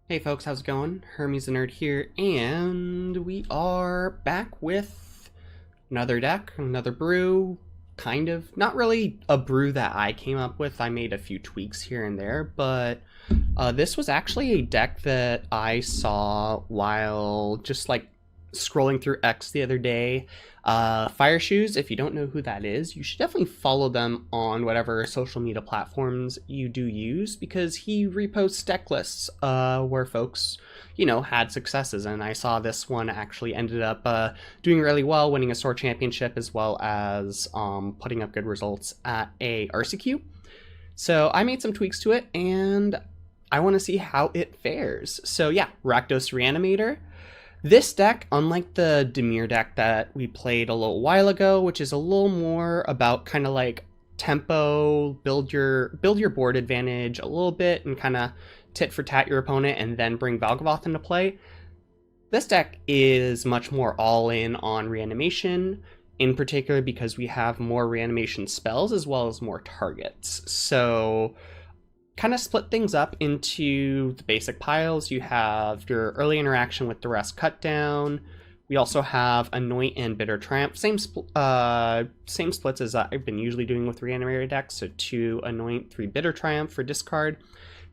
Hey folks, how's it going? Hermes the Nerd here, and we are back with another deck, another brew, kind of. Not really a brew that I came up with, I made a few tweaks here and there, but this was actually a deck that I saw while just like scrolling through X the other day. Fire Shoes, if you don't know who that is, you should definitely follow them on whatever social media platforms you do use, because he reposts deck lists where folks, had successes. And I saw this one actually ended up doing really well, winning a store championship as well as putting up good results at a RCQ. So I made some tweaks to it and I want to see how it fares. So yeah, Rakdos Reanimator. This deck, unlike the Dimir deck that we played a little while ago, which is a little more about kind of like tempo, build your board advantage a little bit and kind of tit for tat your opponent and then bring Valgavoth into play, this deck is much more all in on reanimation, in particular because we have more reanimation spells as well as more targets. So kind of split things up into the basic piles. You have your early interaction with Duress Cutdown. We also have Anoint and Bitter Triumph. Same splits as I've been usually doing with Reanimator decks. So 2 Anoint, 3 Bitter Triumph for discard.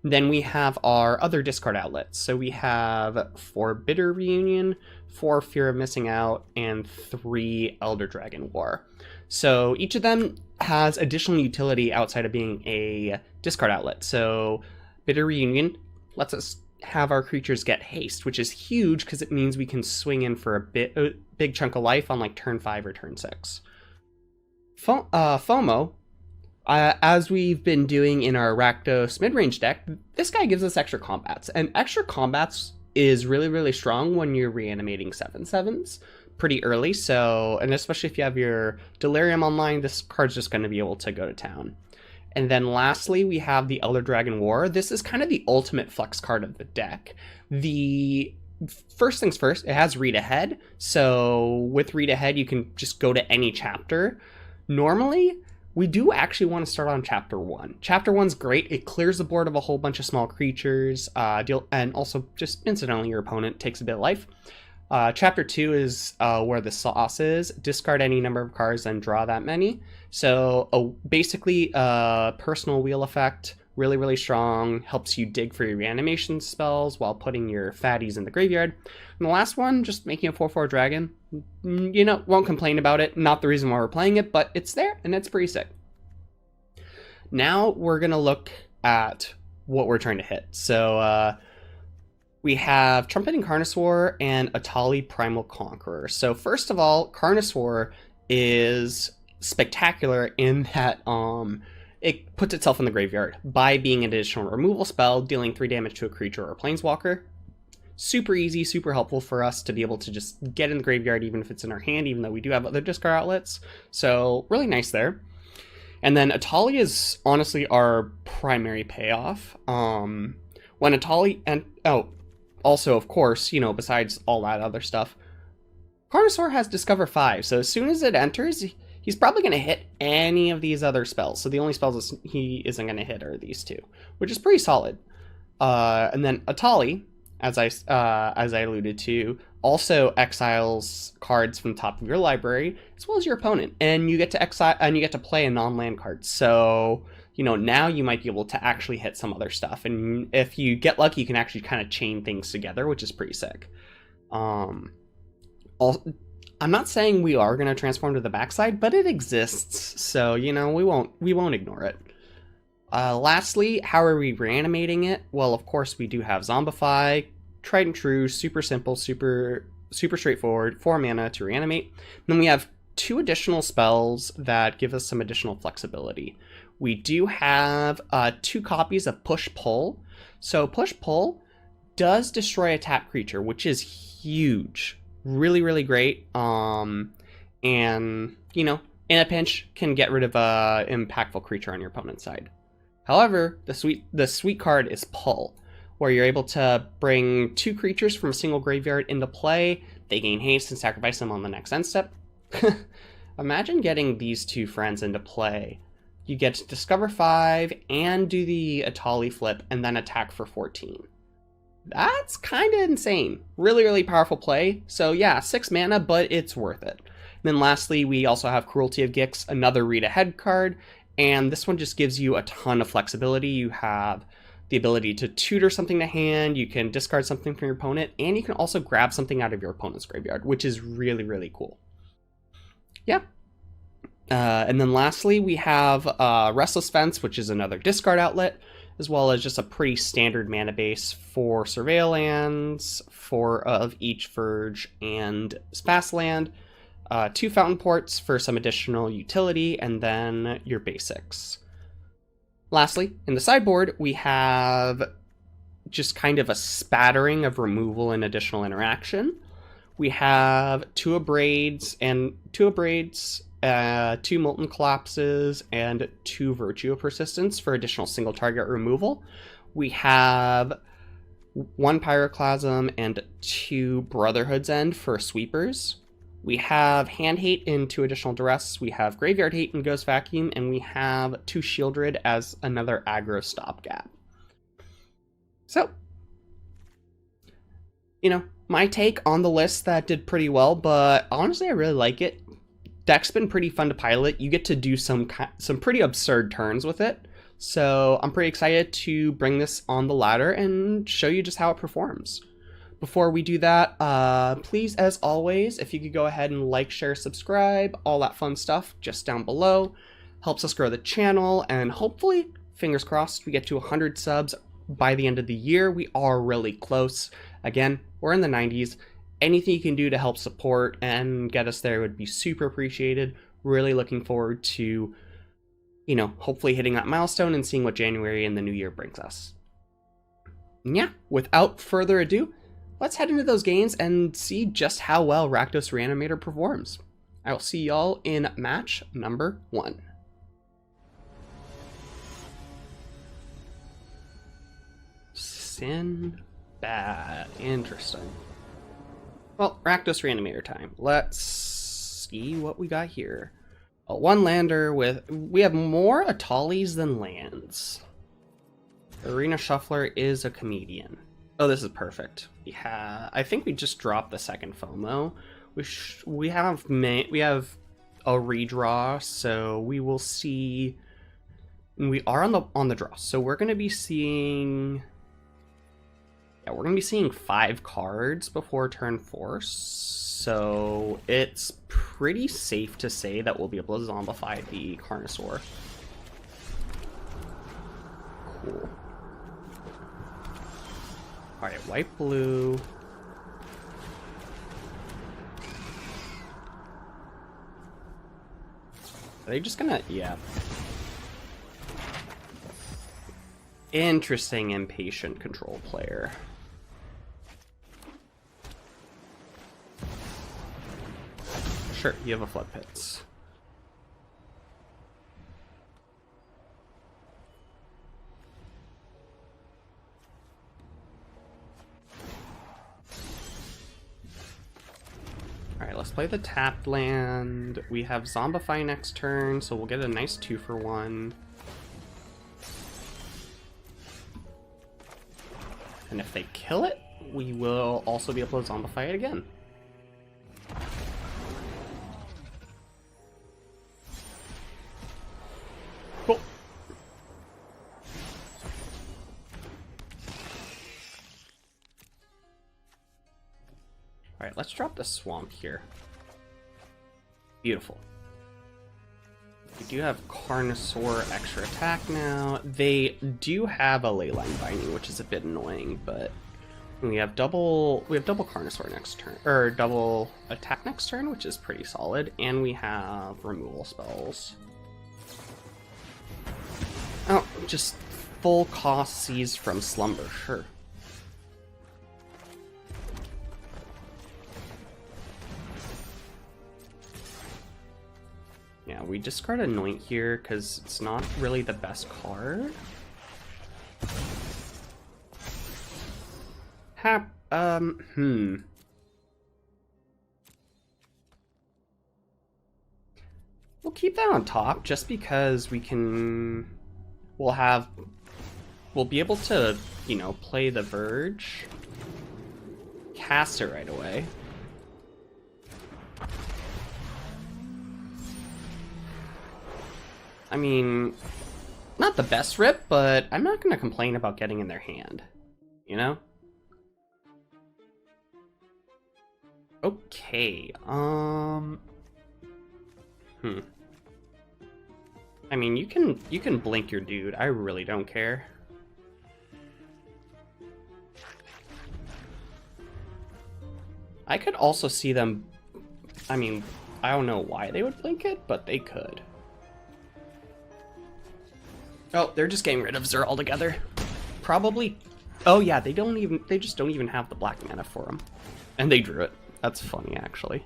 Then we have our other discard outlets. So we have 4 Bitter Reunion, 4 Fear of Missing Out, and 3 Elder Dragon War. So each of them has additional utility outside of being a discard outlet. So Bitter Reunion lets us have our creatures get haste, which is huge because it means we can swing in for a big chunk of life on like turn 5 or turn 6. FOMO, as we've been doing in our Rakdos midrange deck, this guy gives us extra combats, and extra combats is really, really strong when you're reanimating 7/7s pretty early. So, and especially if you have your Delirium online, this card's just going to be able to go to town. And then lastly, we have the Elder Dragon War. This is kind of the ultimate flex card of the deck. The first things first, it has read ahead. So with read ahead, you can just go to any chapter. Normally, we do actually want to start on chapter 1. Chapter 1's great. It clears the board of a whole bunch of small creatures, and also just incidentally your opponent takes a bit of life. Chapter 2 is where the sauce is. Discard any number of cards and draw that many. So basically a personal wheel effect, really, really strong, helps you dig for your reanimation spells while putting your fatties in the graveyard. And the last one, just making a 4/4 dragon. Won't complain about it. Not the reason why we're playing it, but it's there and it's pretty sick. Now we're going to look at what we're trying to hit. So we have Trumpeting Carnosaur and Etali Primal Conqueror. So first of all, Carnosaur is spectacular in that it puts itself in the graveyard by being an additional removal spell, dealing 3 damage to a creature or a planeswalker. Super easy, super helpful for us to be able to just get in the graveyard even if it's in our hand, even though we do have other discard outlets. So really nice there. And then Etali is honestly our primary payoff. When Etali, and also, of course, besides all that other stuff, Carnosaur has Discover 5, so as soon as it enters, he's probably going to hit any of these other spells. So the only spells he isn't going to hit are these 2, which is pretty solid. And then Etali, as I alluded to, also exiles cards from the top of your library, as well as your opponent, and you get to exile and you get to play a non-land card. So now you might be able to actually hit some other stuff. And if you get lucky, you can actually kind of chain things together, which is pretty sick. I'm not saying we are going to transform to the backside, but it exists. So, we won't ignore it. Lastly, how are we reanimating it? Well, of course, we do have Zombify, tried and true, super simple, super straightforward, 4 mana to reanimate. Then we have 2 additional spells that give us some additional flexibility. We do have 2 copies of Push Pull. So Push Pull does destroy a tapped creature, which is huge. Really, really great. And, in a pinch, can get rid of a impactful creature on your opponent's side. However, the sweet card is Pull, where you're able to bring 2 creatures from a single graveyard into play. They gain haste and sacrifice them on the next end step. Imagine getting these 2 friends into play. You get to Discover 5 and do the Etali flip and then attack for 14. That's kind of insane. Really, really powerful play. So yeah, 6 mana, but it's worth it. And then lastly, we also have Cruelty of Gix, another read ahead card, and this one just gives you a ton of flexibility. You have the ability to tutor something to hand, you can discard something from your opponent, and you can also grab something out of your opponent's graveyard, which is really, really cool. Yeah. And then lastly, we have Restless Vents, which is another discard outlet, as well as just a pretty standard mana base for Surveil lands, 4 of each Verge and Fast land, 2 Fountainports for some additional utility, and then your basics. Lastly, in the sideboard, we have just kind of a spattering of removal and additional interaction. We have 2 Abrades, 2 Molten Collapses, and 2 Virtue of Persistence for additional single target removal. We have 1 Pyroclasm and 2 Brotherhood's End for sweepers. We have Hand Hate and 2 additional Duress. We have Graveyard Hate and Ghost Vacuum, and we have 2 Shieldred as another aggro stopgap. So, you know, my take on the list that did pretty well, but honestly, I really like it. Deck's been pretty fun to pilot. You get to do some pretty absurd turns with it. So I'm pretty excited to bring this on the ladder and show you just how it performs. Before we do that, please, as always, if you could go ahead and like, share, subscribe, all that fun stuff just down below. Helps us grow the channel, and hopefully, fingers crossed, we get to 100 subs by the end of the year. We are really close. Again, we're in the 90s. Anything you can do to help support and get us there would be super appreciated. Really looking forward to, you know, hopefully hitting that milestone and seeing what January and the new year brings us. And yeah, without further ado, let's head into those games and see just how well Rakdos Reanimator performs. I will see y'all in match number 1. Sinbad. Interesting. Well, Rakdos Reanimator time. Let's see what we got here. A 1-lander with... We have more Etalis than lands. Arena Shuffler is a comedian. Oh, this is perfect. Yeah, I think we just dropped the second FOMO. We have a redraw, so we will see. And we are on the draw, so we're going to be seeing. Yeah, we're going to be seeing 5 cards before turn 4, so it's pretty safe to say that we'll be able to zombify the Carnosaur. Cool. Alright, white, blue. Are they just gonna... Yeah. Interesting, impatient control player. Sure, you have a Flood Pits. Alright, let's play the tapped land. We have Zombify next turn, so we'll get a nice 2-for-1. And if they kill it, we will also be able to Zombify it again. Cool. Alright, let's drop the swamp here. Beautiful. We do have Carnosaur extra attack now. They do have a Leyline Binding, which is a bit annoying, but we have double Carnosaur next turn, or double attack next turn, which is pretty solid, and we have removal spells. Oh, just full cost Seize from Slumber, sure. Yeah, we discard Anoint here because it's not really the best card. We'll keep that on top just because we'll have we'll be able to, you know, play the Verge, cast it right away. I mean, not the best rip, but I'm not going to complain about getting in their hand, you know? Okay, I mean, you can blink your dude. I really don't care. I could also see them, I mean, I don't know why they would blink it, but they could. Oh, they're just getting rid of Zur altogether. Probably. Oh yeah, they just don't even have the black mana for them. And they drew it. That's funny, actually.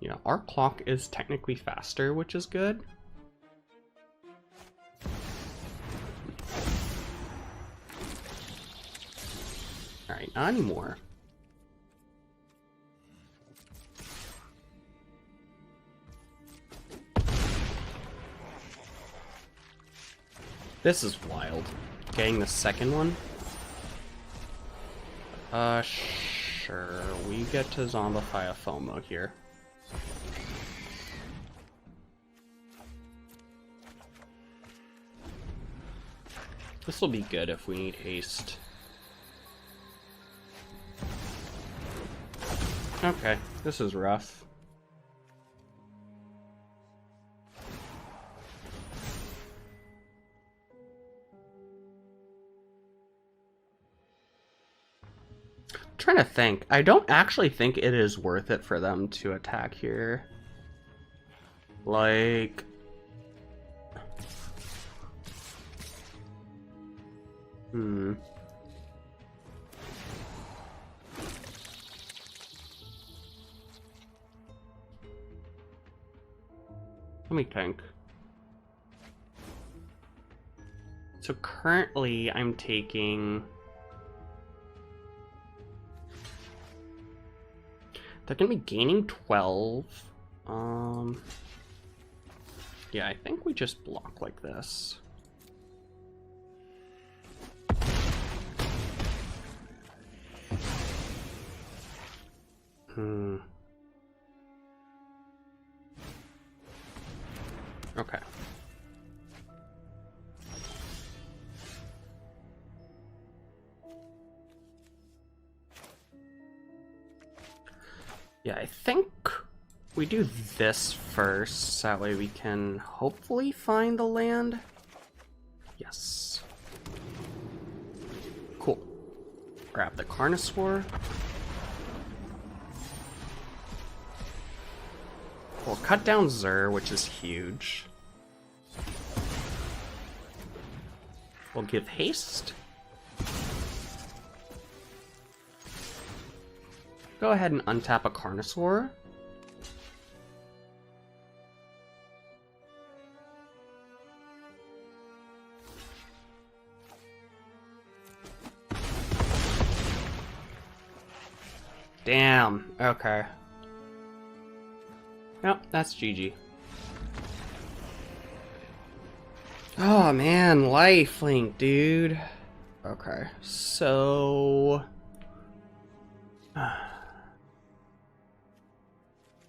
Yeah, our clock is technically faster, which is good. Alright, not anymore. This is wild. Getting the second one? Sure. We get to Zombify a FOMO here. This will be good if we need haste. Okay, this is rough. Trying to think. I don't actually think it is worth it for them to attack here. Like, let me think. So currently I'm taking... They're gonna be gaining 12. Yeah, I think we just block like this. Okay. Yeah, I think we do this first, so that way we can hopefully find the land. Yes. Cool. Grab the Carnosaur. We'll cut down Zur, which is huge. We'll give haste. Go ahead and untap a Carnosaur. Damn, okay. Nope, that's GG. Oh man, lifelink, dude. Okay, so...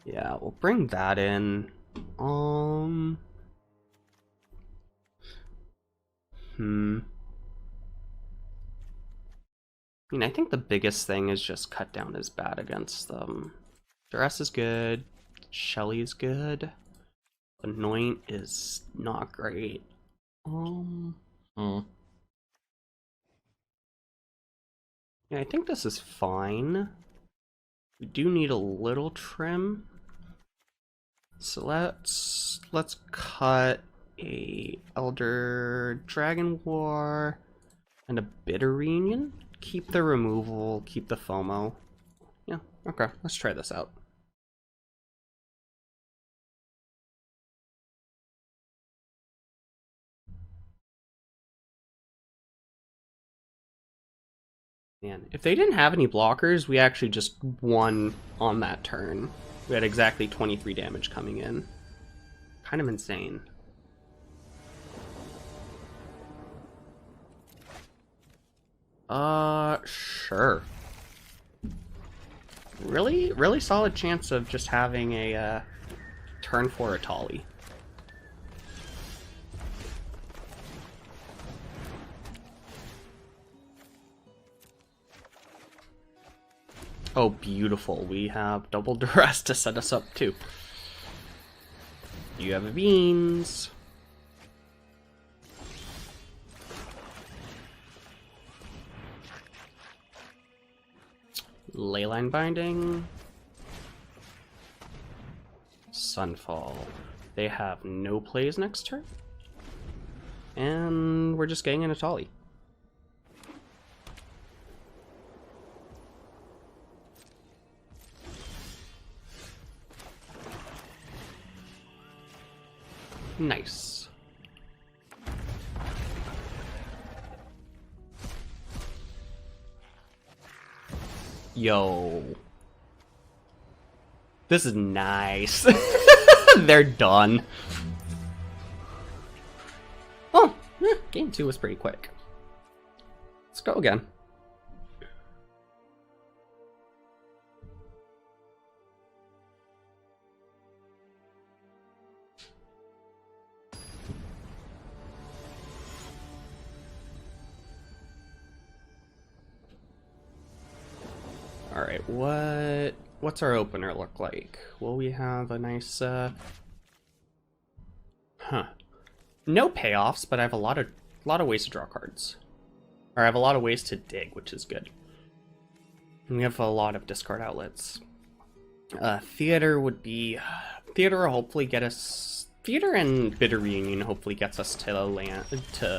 yeah, we'll bring that in. I mean, I think the biggest thing is just cut down is bad against them. Duress is good. Shelly is good. Anoint is not great. Yeah, I think this is fine. We do need a little trim. So let's cut a Elder Dragon War and a Bitter Reunion. Keep the removal, keep the FOMO. Yeah, okay, let's try this out. Man, if they didn't have any blockers, we actually just won on that turn. We had exactly 23 damage coming in. kind of insane. Sure. Really solid chance of just having a turn 4 Etali. Oh, beautiful. We have double Duress to set us up, too. You have beans. Leyline Binding. Sunfall. They have no plays next turn. And we're just getting an Etali. Nice. Yo. This is nice. They're done. Oh, game 2 was pretty quick. Let's go again. Alright, what's our opener look like? Will we have a nice no payoffs, but I have a lot of ways to draw cards. Or I have a lot of ways to dig, which is good. And we have a lot of discard outlets. Theater would be Theater will hopefully get us Theater, and Bitter Reunion hopefully gets us to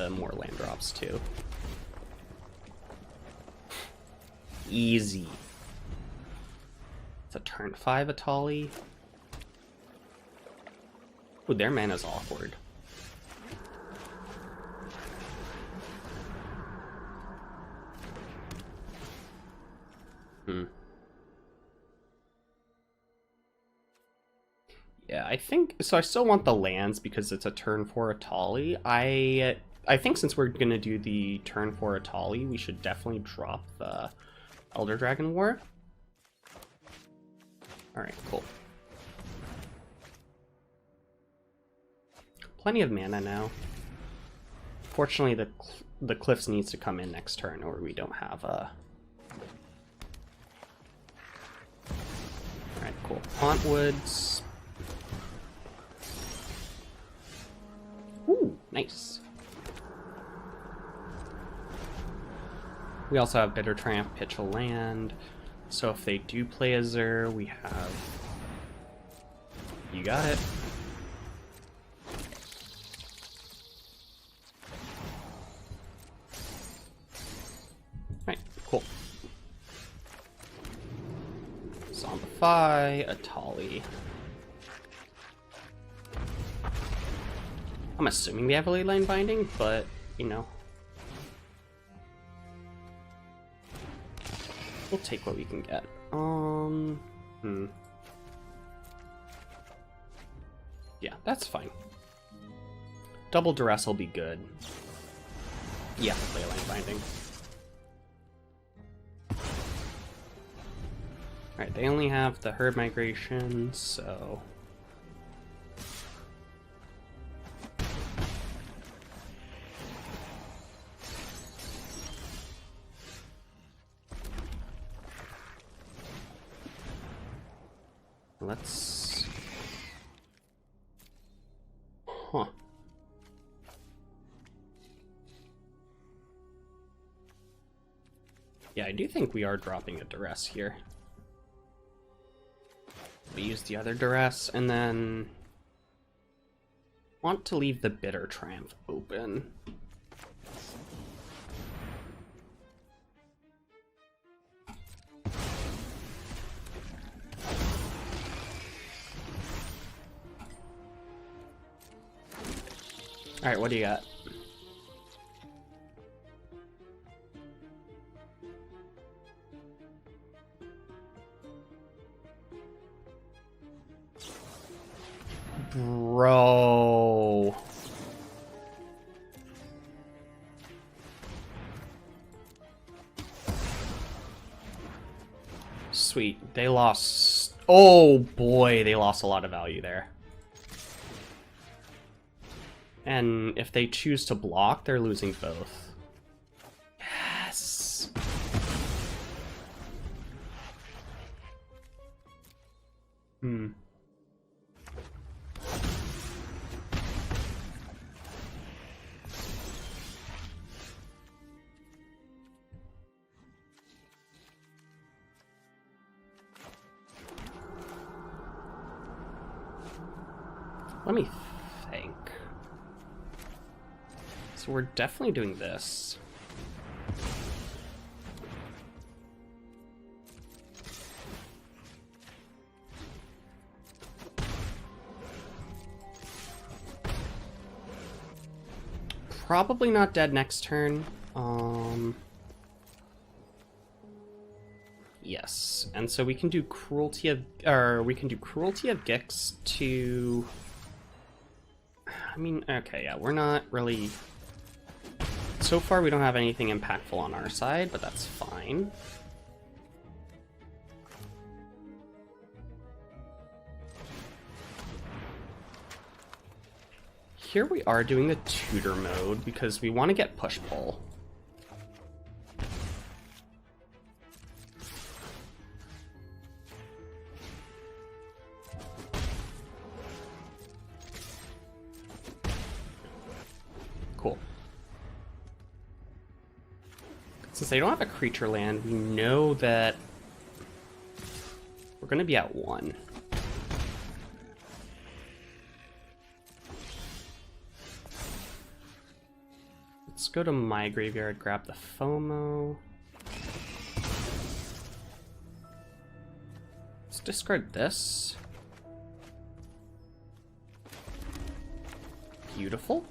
more land drops too. Easy. It's a turn 5 Etali. Ooh, their mana's awkward. Yeah, I think so. I still want the lands because it's a turn 4 Etali. I think since we're gonna do the turn 4 Etali, we should definitely drop the Elder Dragon War. Alright, cool. Plenty of mana now. Fortunately, the Cliffs needs to come in next turn, or we don't have a... Alright, cool. Hauntwoods. Ooh, nice. We also have Bitter Triumph, pitch a land. So if they do play Azur, we have... You got it. Right, cool. Zombify, Etali. I'm assuming they have a Leyline Binding, but, you know. We'll take what we can get. Yeah, that's fine. Double Duress will be good. Yeah, Leyline Binding. Alright, they only have the Herd Migration, so... Let's... Huh. Yeah, I do think we are dropping a Duress here. We use the other Duress, and then... want to leave the Bitter Triumph open. Alright, what do you got? Bro. sweet. They lost... Oh boy, they lost a lot of value there. And if they choose to block, they're losing both. Yes! Hmm. Let me think. So we're definitely doing this. Probably not dead next turn. Yes, and so we can do Cruelty of Gix to... I mean, okay, yeah, we're not really... So far, we don't have anything impactful on our side, but that's fine. Here we are doing the tutor mode because we want to get push-pull. Cool. Since they don't have a creature land, we know that we're going to be at 1. Let's go to my graveyard, grab the FOMO. Let's discard this. Beautiful.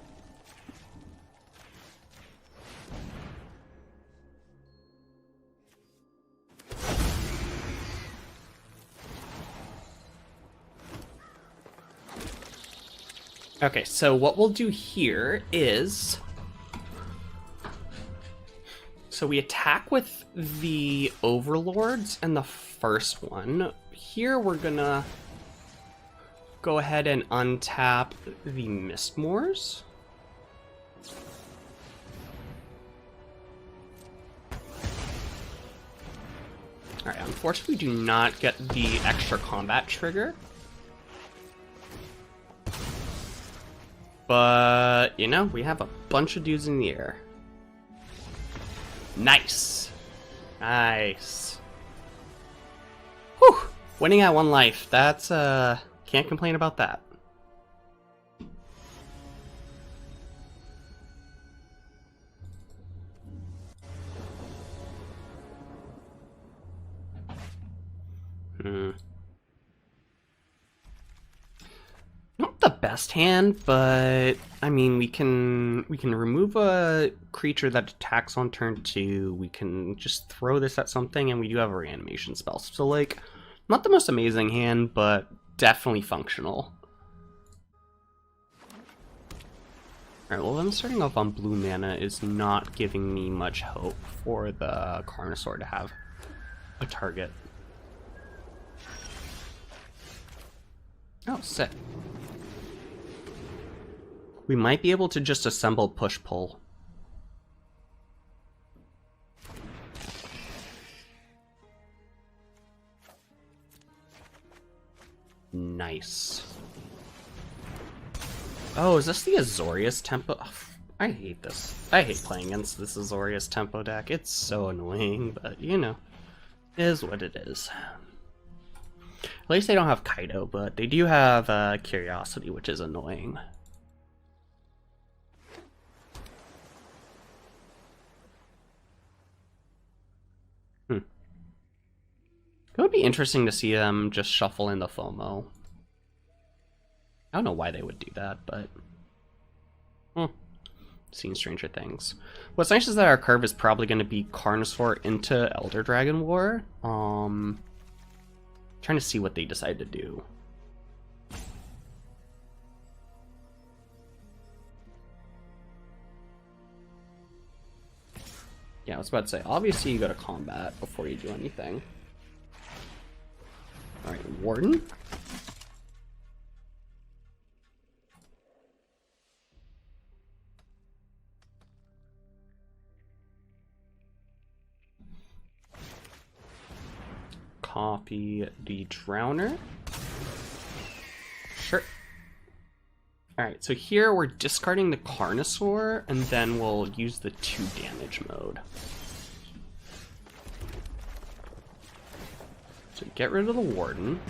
Okay, so what we'll do here is... So we attack with the Overlords and the first one. Here we're gonna go ahead and untap the Mistmoors. Alright, unfortunately we do not get the extra combat trigger. But, you know, we have a bunch of dudes in the air. Nice. Nice. Whew. Winning at 1 life. That's, can't complain about that. Not the best hand, but I mean we can remove a creature that attacks on turn 2. We can just throw this at something, and we do have a reanimation spell. So like, not the most amazing hand, but definitely functional. Alright, well them starting off on blue mana is not giving me much hope for the Carnosaur to have a target. Oh, sick. We might be able to just assemble push-pull. Nice. Oh, is this the Azorius Tempo? Ugh, I hate this. I hate playing against this Azorius Tempo deck. It's so annoying, but you know, it is what it is. At least they don't have Kaido, but they do have Curiosity, which is annoying. It would be interesting to see them just shuffle in the FOMO. I don't know why they would do that, but... Seen stranger things. What's nice is that our curve is probably going to be Carnosaur into Elder Dragon War. Trying to see what they decide to do. Yeah, I was about to say, obviously you go to combat before you do anything. Warden. Copy the Drowner. Sure. Alright, so here we're discarding the Carnosaur, and then we'll use the 2 damage mode. So get rid of the Warden.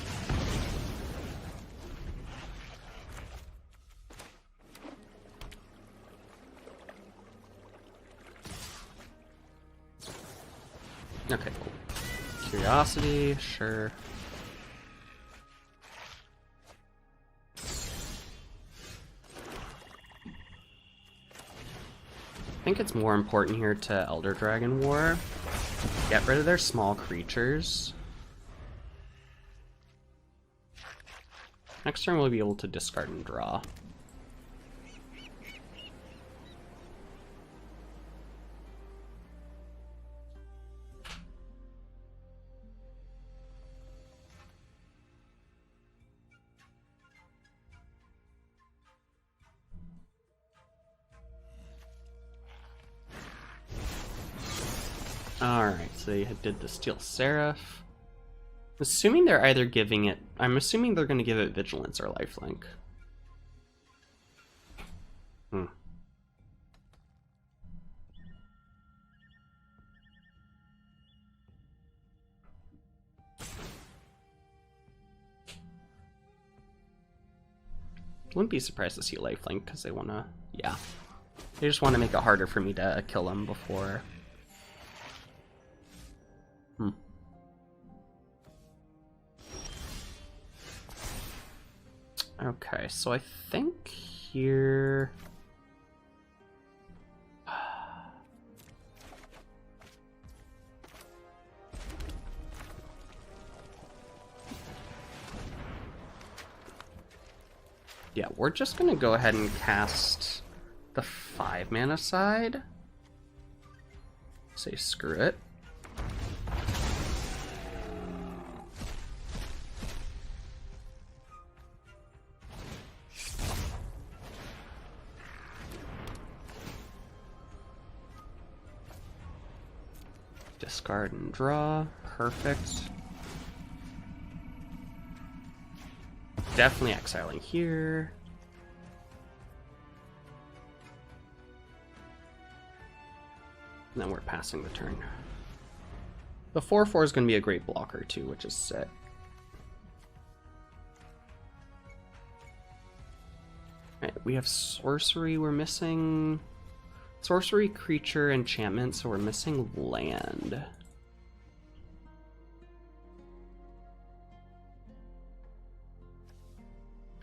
Okay, cool. Curiosity, sure. I think it's more important here to Elder Dragon War. Get rid of their small creatures. Next turn we'll be able to discard and draw. Alright, so they did the Steel Seraph. Assuming they're either giving it... I'm assuming they're going to give it Vigilance or Lifelink. Wouldn't be surprised to see Lifelink, because they want to... Yeah. They just want to make it harder for me to kill them before... Okay, so I think here... Yeah, we're just gonna go ahead and cast the 5 mana side. Say screw it. Discard and draw. Perfect. Definitely exiling here. And then we're passing the turn. The 4/4 is going to be a great blocker too, which is sick. Alright, we have sorcery. We're missing sorcery, creature, enchantment, so we're missing land.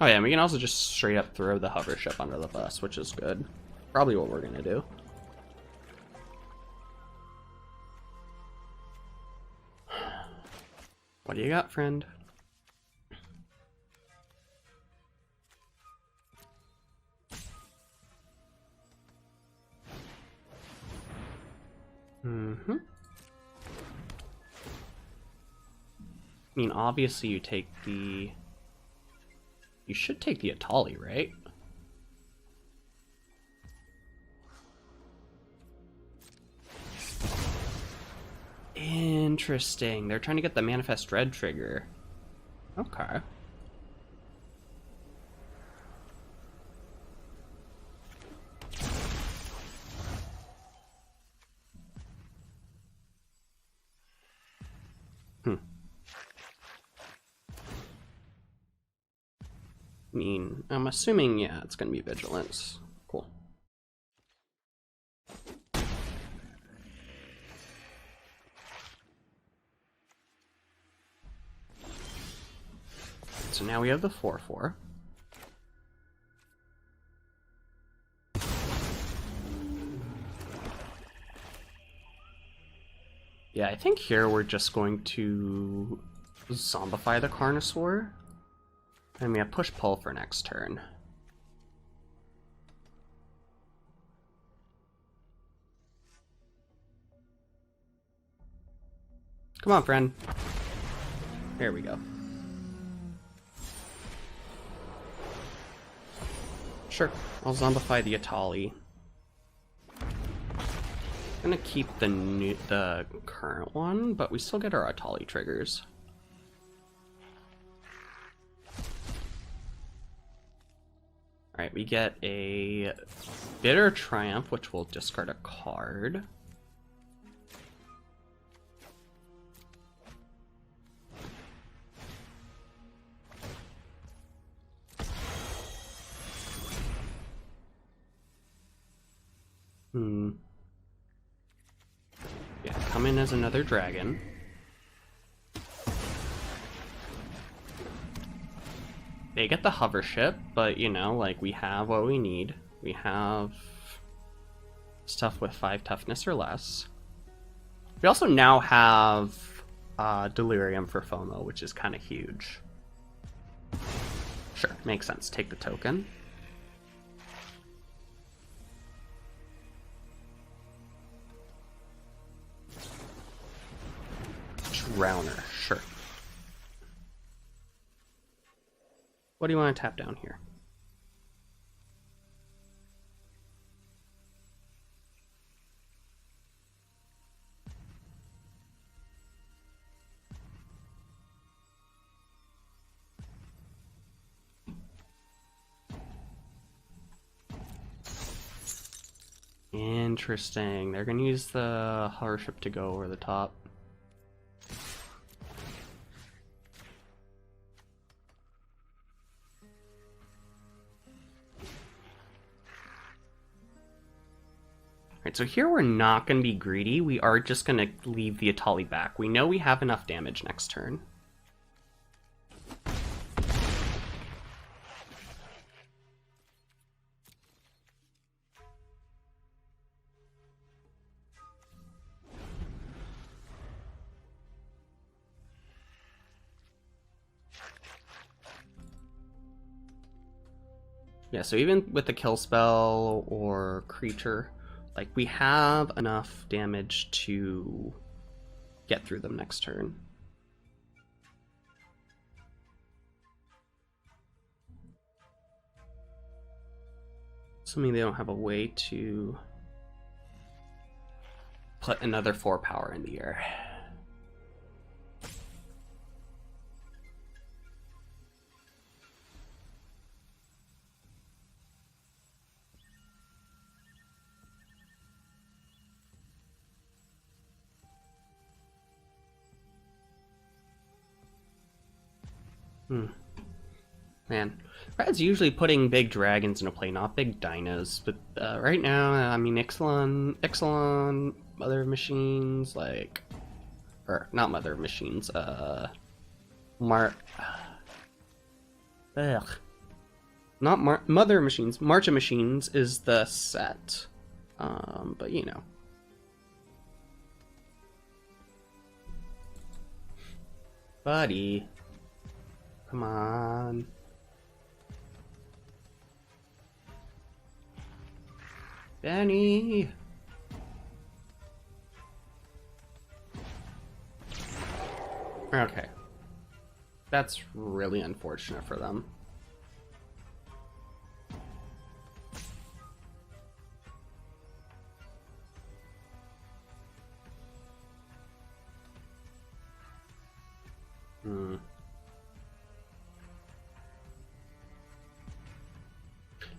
Oh yeah, and we can also just straight up throw the hover ship under the bus, which is good. Probably what we're gonna do. What do you got, friend? I mean, obviously you take the... You should take the Etali, right? Interesting. They're trying to get the Manifest Dread trigger. Okay. I mean, I'm assuming, yeah, it's going to be Vigilance. Cool. So now we have the 4/4. Yeah, I think here we're just going to zombify the Carnosaur. And we have push-pull for next turn. Come on, friend. There we go. Sure, I'll zombify the Etali. I'm gonna keep the current one, but we still get our Etali triggers. Alright, we get a Bitter Triumph, which will discard a card. Yeah, come in as another dragon. They get the hover ship, but you know, like, we have what we need. We have stuff with 5 toughness or less. We also now have Delirium for FOMO, which is kind of huge. Sure, makes sense. Take the token. Drowner, sure. What do you want to tap down here? Interesting. They're gonna use the hover ship to go over the top. Alright, so here we're not going to be greedy. We are just going to leave the Etali back. We know we have enough damage next turn. Yeah, so even with the kill spell or creature, like, we have enough damage to get through them next turn. Assuming they don't have a way to put another 4 power in the air. Man, Red's usually putting big dragons into play, not big dinos. But right now, I mean, Ixalan, Mother of Machines, like, or not Mother of Machines, Mother of Machines, March of Machines is the set, but you know. Buddy. Come on. Benny! Okay. That's really unfortunate for them.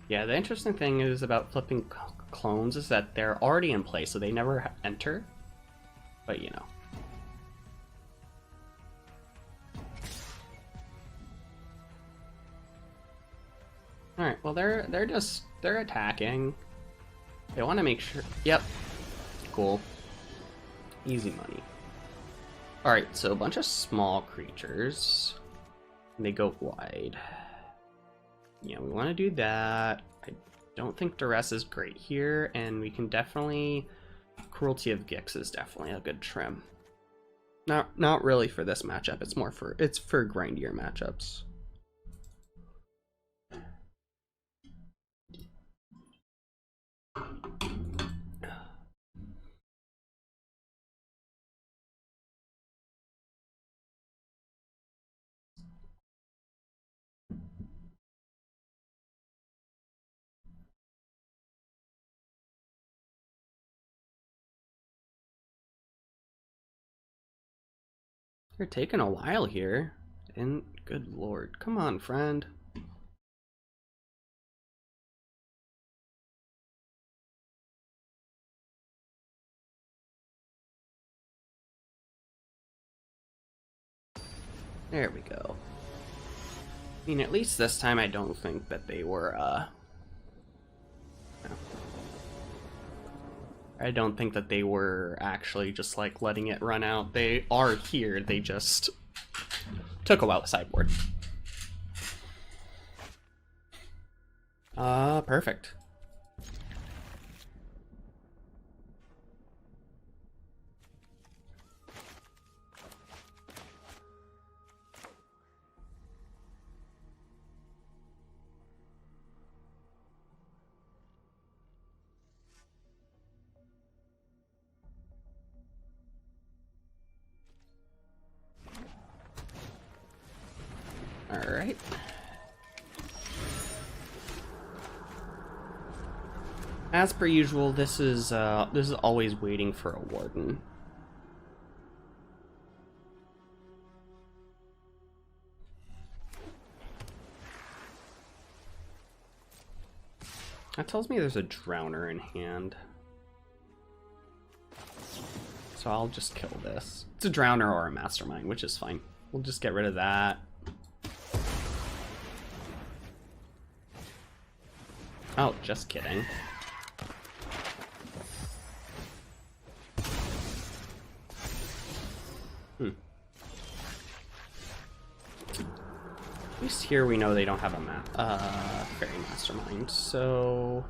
Yeah, the interesting thing is about flipping clones is that they're already in play, so they never enter. But you know. All right. Well, they're attacking. They want to make sure. Yep. Cool. Easy money. All right. So a bunch of small creatures. And they go wide. Yeah, we want to do that. I don't think Duress is great here, and we can definitely... Cruelty of Gix is definitely a good trim. Not really for this matchup. It's for grindier matchups. They're taking a while here. And good lord. Come on, friend. There we go. I mean, at least this time I don't think that they were, I don't think that they were actually just, like, letting it run out. They are here, they just took a while to sideboard. Perfect. Alright. As per usual, this is always waiting for a warden. That tells me there's a Drowner in hand. So I'll just kill this. It's a Drowner or a Mastermind, which is fine. We'll just get rid of that. Oh, just kidding. At least here we know they don't have a Fairy Mastermind, so...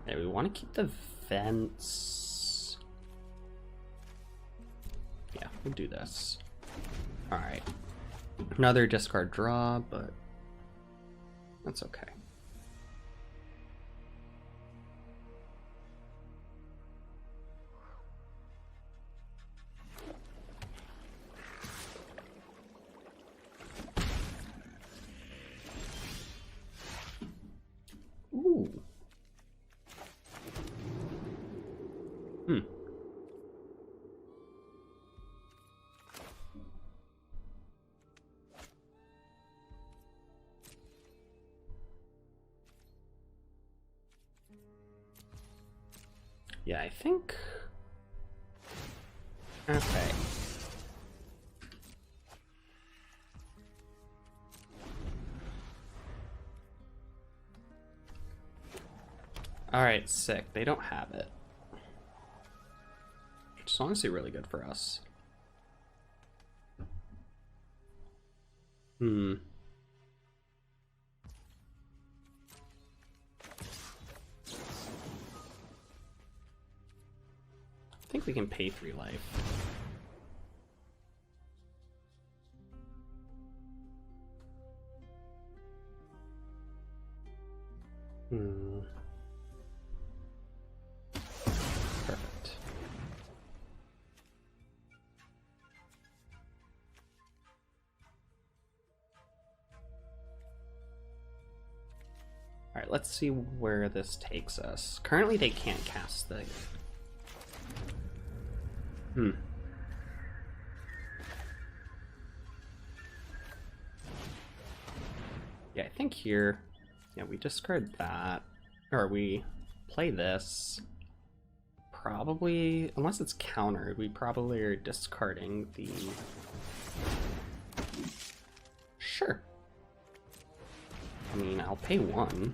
Yeah, we want to keep the vents. Yeah, we'll do this. Alright. Another discard draw, but that's okay. Ooh. Yeah, I think... Okay. Alright, sick. They don't have it. Which is honestly really good for us. I think we can pay 3 life. Perfect. Alright, let's see where this takes us. Currently they can't cast the... Yeah, I think here... Yeah, we discard that. Or we play this. Probably... Unless it's countered, we probably are discarding the... Sure. I mean, I'll pay 1.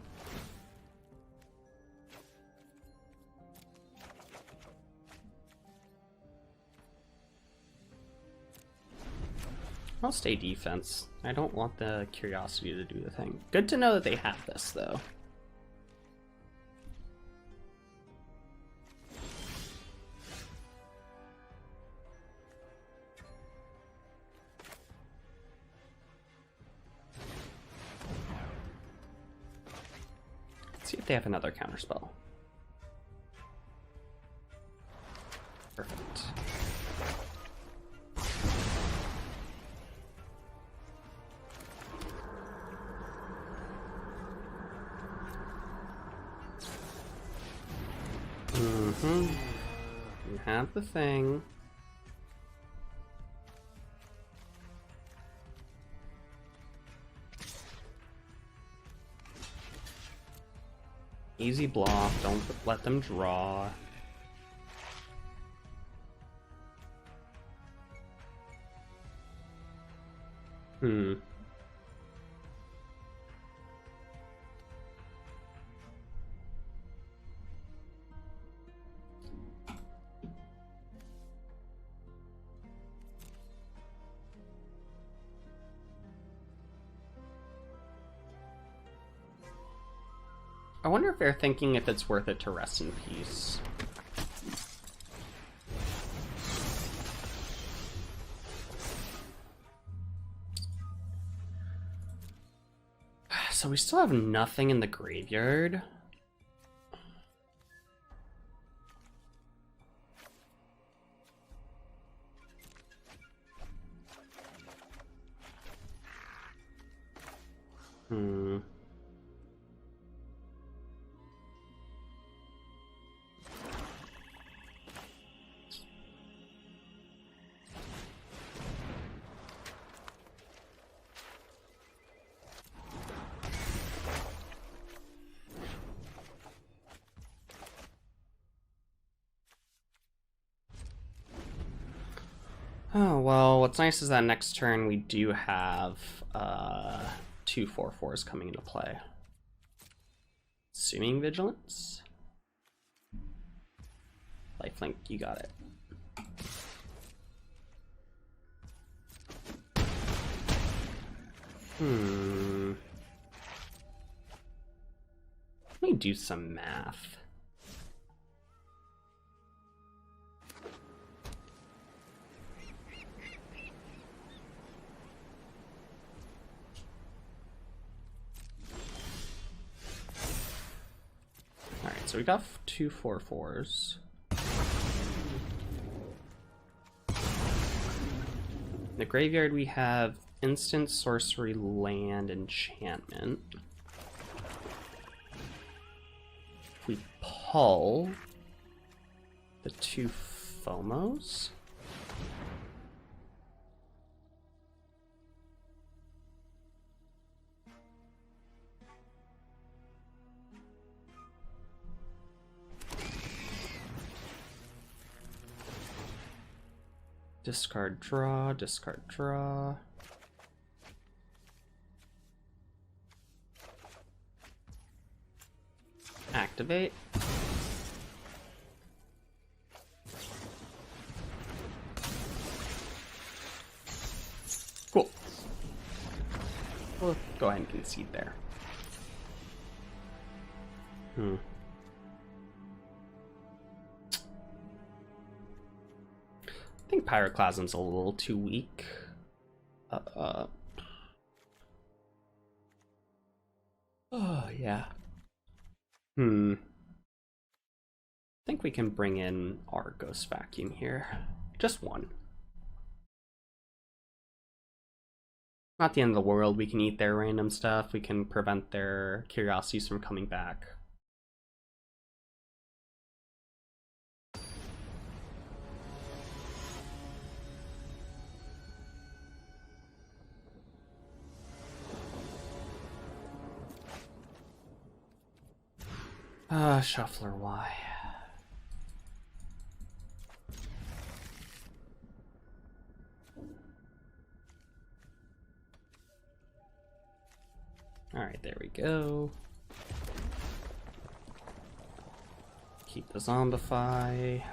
I'll stay defense. I don't want the curiosity to do the thing. Good to know that they have this, though. Let's see if they have another counterspell. Perfect. You have the thing. Easy block, don't let them draw. I wonder if they're thinking if it's worth it to rest in peace. So we still have nothing in the graveyard. Oh, well, what's nice is that next turn we do have 2 4/4s coming into play. Assuming Vigilance? Lifelink, you got it. Let me do some math. So we got 2 4/4s. In the graveyard we have instant, sorcery, land, enchantment. If we pull the 2 Fomos. Discard, draw, discard, draw. Activate. Cool. We'll go ahead and concede there. I think Pyroclasm's a little too weak. Oh, yeah. I think we can bring in our Ghost Vacuum here. Just one. Not the end of the world. We can eat their random stuff. We can prevent their curiosities from coming back. Shuffler, why? Alright, there we go. Keep the Zombify.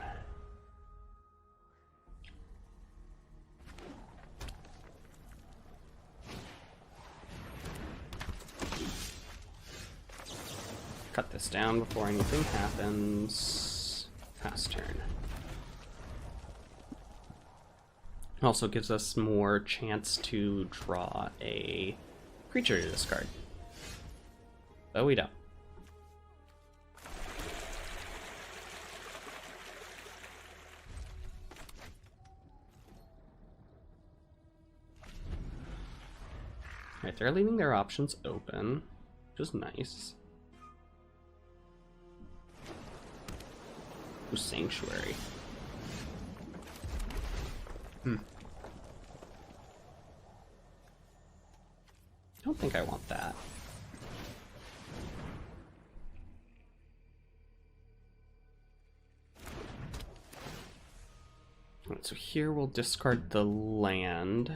Cut this down before anything happens. Pass turn. Also gives us more chance to draw a creature to discard. But we don't. Alright, they're leaving their options open, which is nice. Ooh, Sanctuary. I don't think I want that. Alright, so here we'll discard the land.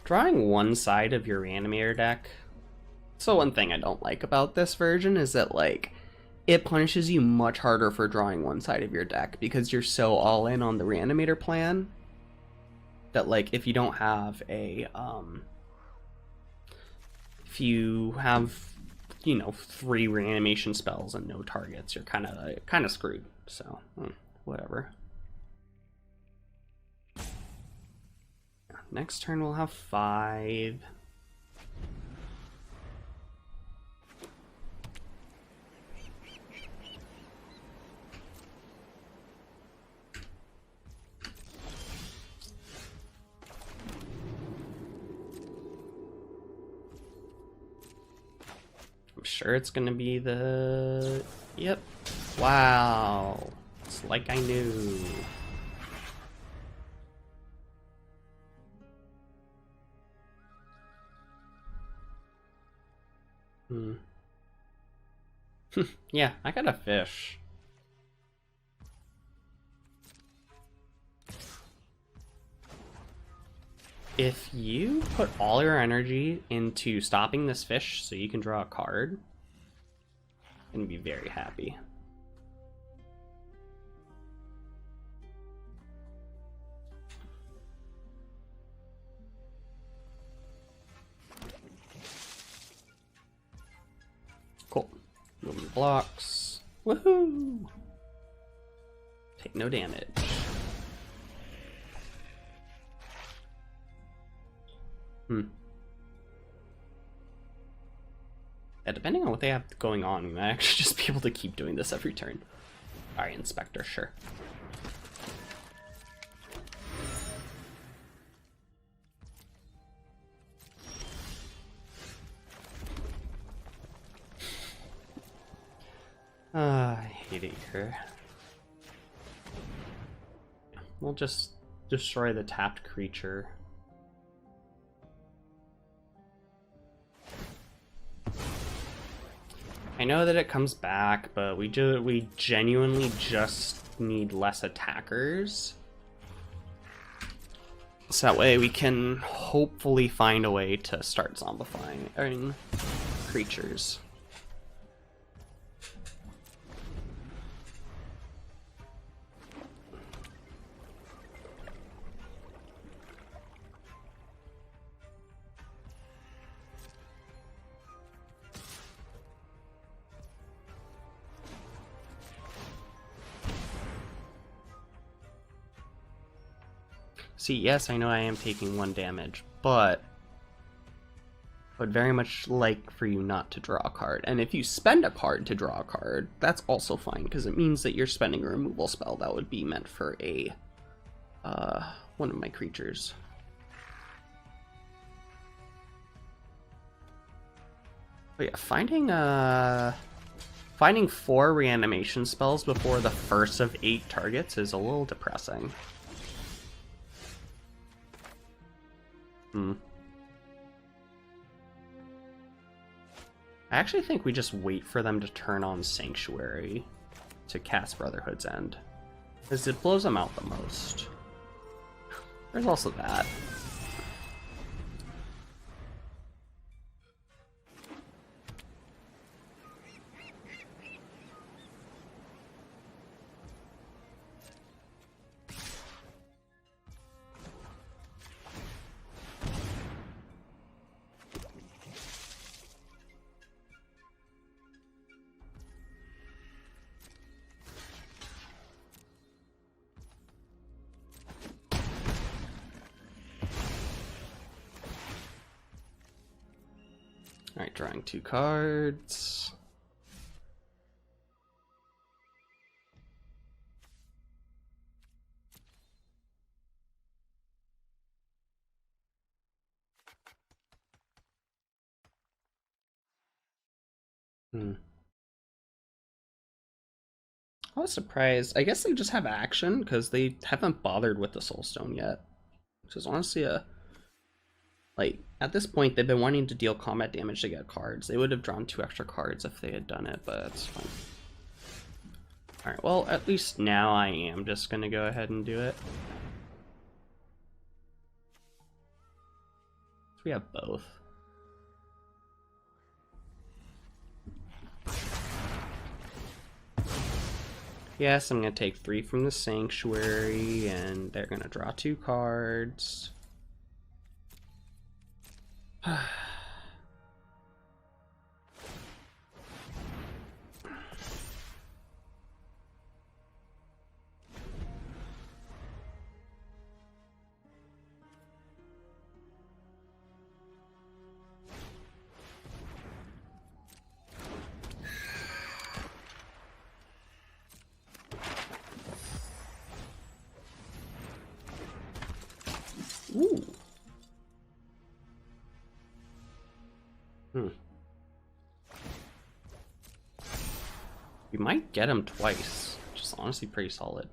Drawing one side of your Reanimator deck. So one thing I don't like about this version is that, like, it punishes you much harder for drawing one side of your deck because you're so all in on the Reanimator plan that, like, if you don't have a, if you have, you know, 3 reanimation spells and no targets, you're kind of screwed. So, whatever. Next turn we'll have 5. I'm sure it's gonna be the... Yep. Wow. It's like I knew. Yeah, I got a fish. If you put all your energy into stopping this fish so you can draw a card, I'm gonna be very happy. Cool. Moving the blocks. Woohoo! Take no damage. Yeah, depending on what they have going on, we might actually just be able to keep doing this every turn. Alright, Inspector, sure. I hate it here. We'll just destroy the tapped creature. I know that it comes back, but we genuinely just need less attackers. So that way we can hopefully find a way to start zombifying creatures. See, yes, I know I am taking 1 damage, but I would very much like for you not to draw a card. And if you spend a card to draw a card, that's also fine, because it means that you're spending a removal spell that would be meant for a one of my creatures. But yeah, finding 4 reanimation spells before the first of 8 targets is a little depressing. I actually think we just wait for them to turn on Sanctuary to cast Brotherhood's End, because it blows them out the most. There's also that. Alright, drawing 2 cards. I was surprised. I guess they just have action because they haven't bothered with the Soulstone yet, which is honestly a Like, at this point, they've been wanting to deal combat damage to get cards. They would have drawn 2 extra cards if they had done it, but it's fine. Alright, well, at least now I am just gonna go ahead and do it. So we have both. Yes, I'm gonna take 3 from the Sanctuary, and they're gonna draw 2 cards. Ooh. We might get him twice, which is honestly pretty solid.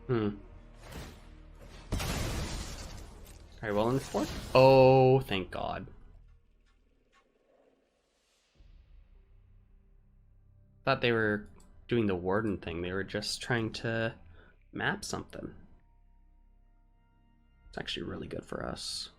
Alright, well in 4. Oh, thank God. Thought they were doing the Warden thing. They were just trying to map something. It's actually really good for us.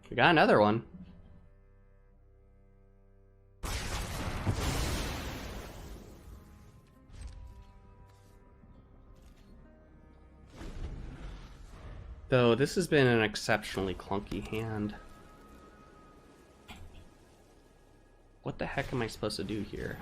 We got another one. Though this has been an exceptionally clunky hand. What the heck am I supposed to do here?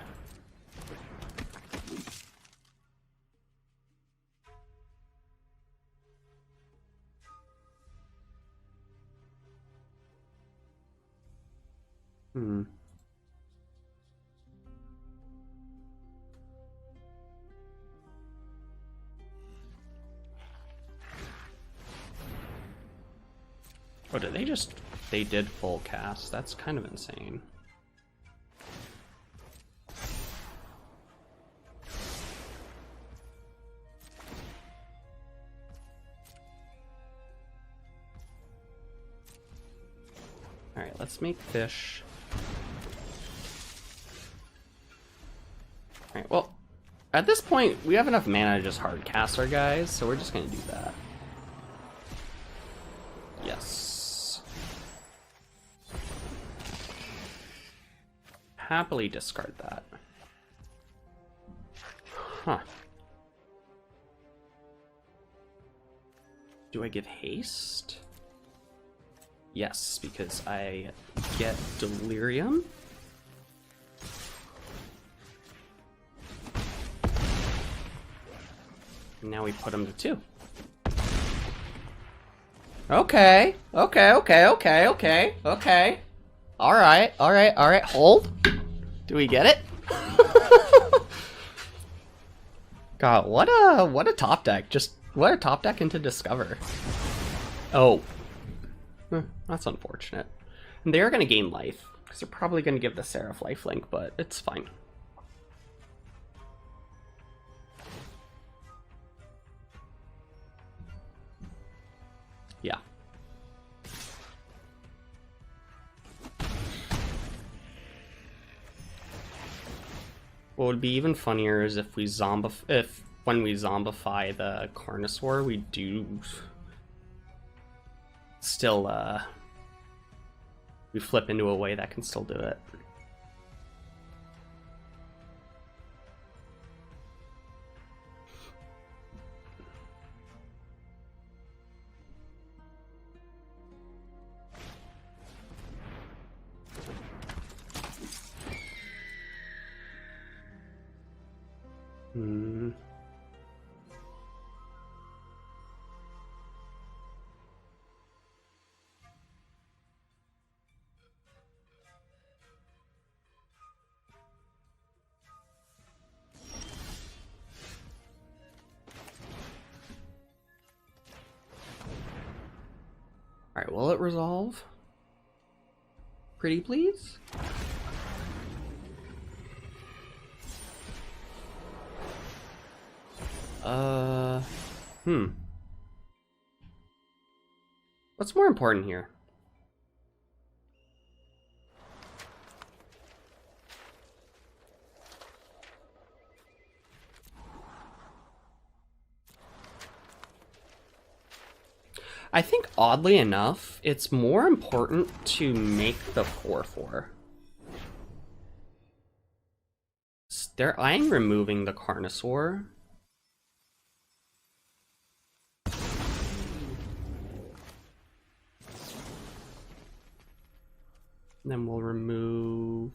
Oh, did they just... They did full cast. That's kind of insane. Alright, let's make fish. Alright, well, at this point, we have enough mana to just hard cast our guys, so we're just gonna do that. Yes. Happily discard that. Huh. Do I give haste? Yes, because I get delirium. And now we put him to 2. Okay. Alright. Hold. Do we get it? God, what a top deck. Just what a top deck into Discover. Oh. That's unfortunate. And they are going to gain life, because they're probably going to give the Seraph lifelink, but it's fine. Yeah. What would be even funnier is if we when we zombify the Carnosaur, we do still we flip into a way that can still do it. Hmm. Alright, will it resolve? Pretty please? What's more important here? I think, oddly enough, it's more important to make the 4/4. They're eyeing removing the Carnosaur. Then we'll remove...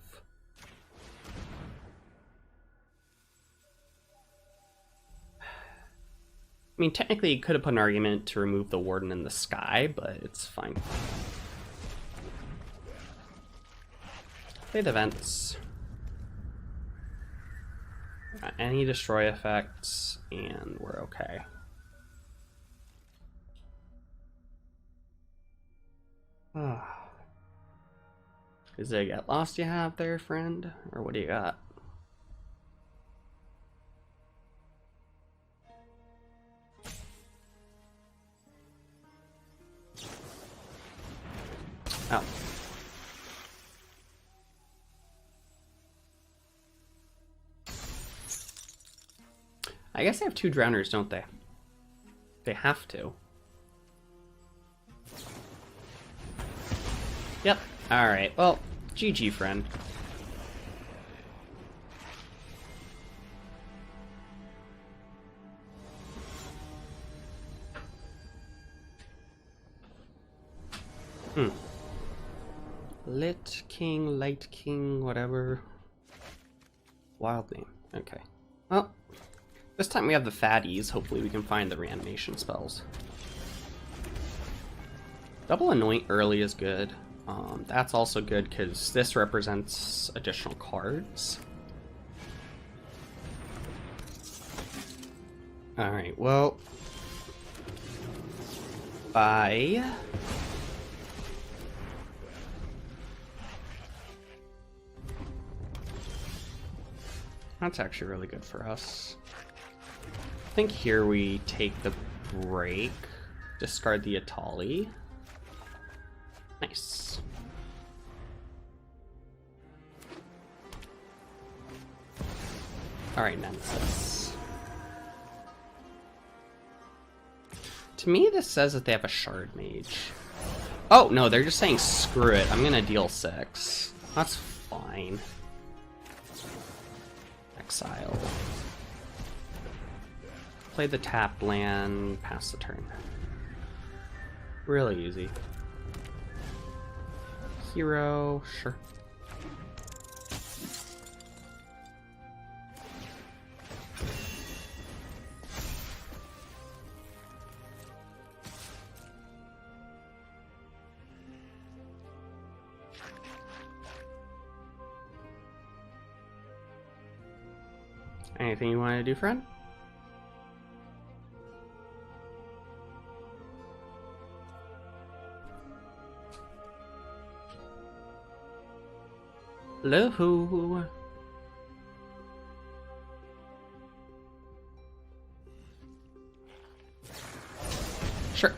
I mean, technically, you could have put an argument to remove the Warden in the sky, but it's fine. Play the Vents. Any destroy effects, and we're okay. Is it a get lost you have there, friend? Or what do you got? Oh. I guess they have 2 drowners, don't they? They have to. Yep. Alright, well, GG, friend. Lit King, Light King, whatever. Wild name. Okay. Well, this time we have the fatties. Hopefully we can find the reanimation spells. Double Anoint early is good. That's also good because this represents additional cards. Alright, well... Bye. That's actually really good for us. I think here we take the break, discard the Etali. Nice. Alright, Nemesis. To me, this says that they have a Shard Mage. Oh, no, they're just saying screw it, I'm gonna deal 6. That's fine. Exile. Play the tap land, pass the turn. Really easy. Hero, sure. Anything you want to do, friend? Hello. Sure.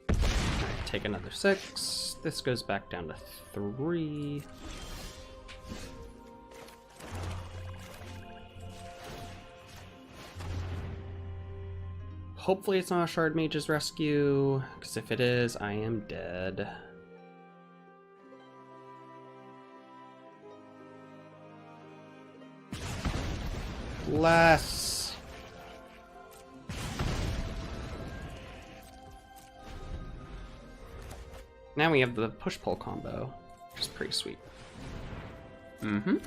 Alright, take another 6. This goes back down to 3. Hopefully it's not a Shard Mage's rescue, because if it is, I am dead. Less. Now we have the push-pull combo. which is pretty sweet. Mm-hmm.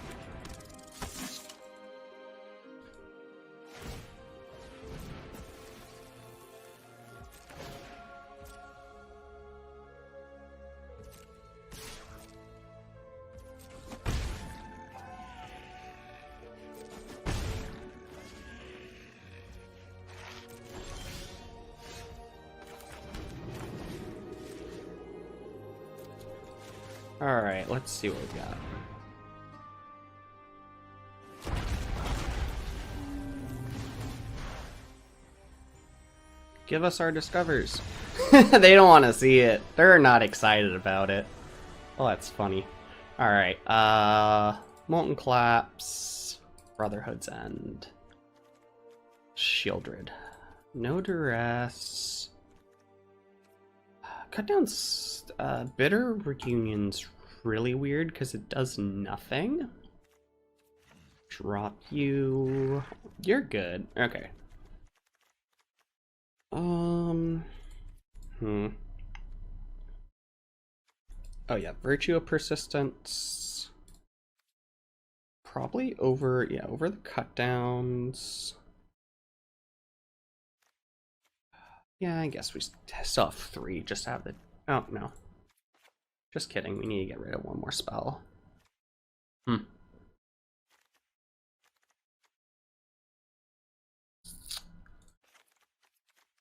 Alright, let's see what we got. Give us our discovers. They don't want to see it. They're not excited about it. Oh, that's funny. Alright, Molten Collapse, Brotherhood's End, Shieldred. No Duress. Cut down's Bitter Reunion's really weird because it does nothing. Drop you. You're good. Okay. Oh yeah, Virtue of Persistence. Probably over, yeah, over the cut downs. Yeah, I guess we still have 3 just to have the... Oh, no. Just kidding, we need to get rid of 1 more spell.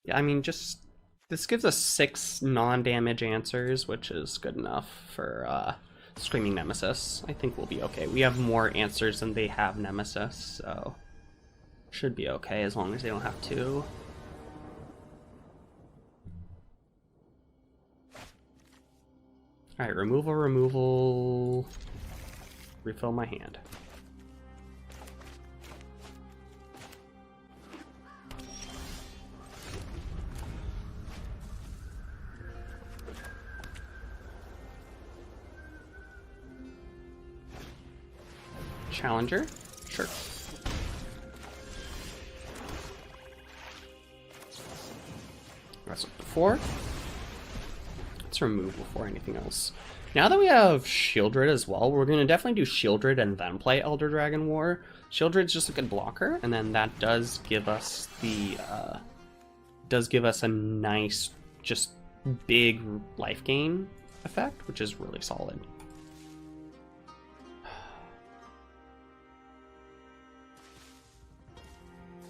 Yeah, I mean, just... This gives us 6 non-damage answers, which is good enough for Screaming Nemesis. I think we'll be okay. We have more answers than they have Nemesis, so... Should be okay as long as they don't have 2. Alright, removal. Refill my hand. Challenger? Sure. That's up to 4. Let's remove before anything else. Now that we have Shieldred as well, we're going to definitely do Shieldred and then play Elder Dragon War. Shieldred's just a good blocker, and then that does give us the a nice, just big life gain effect, which is really solid.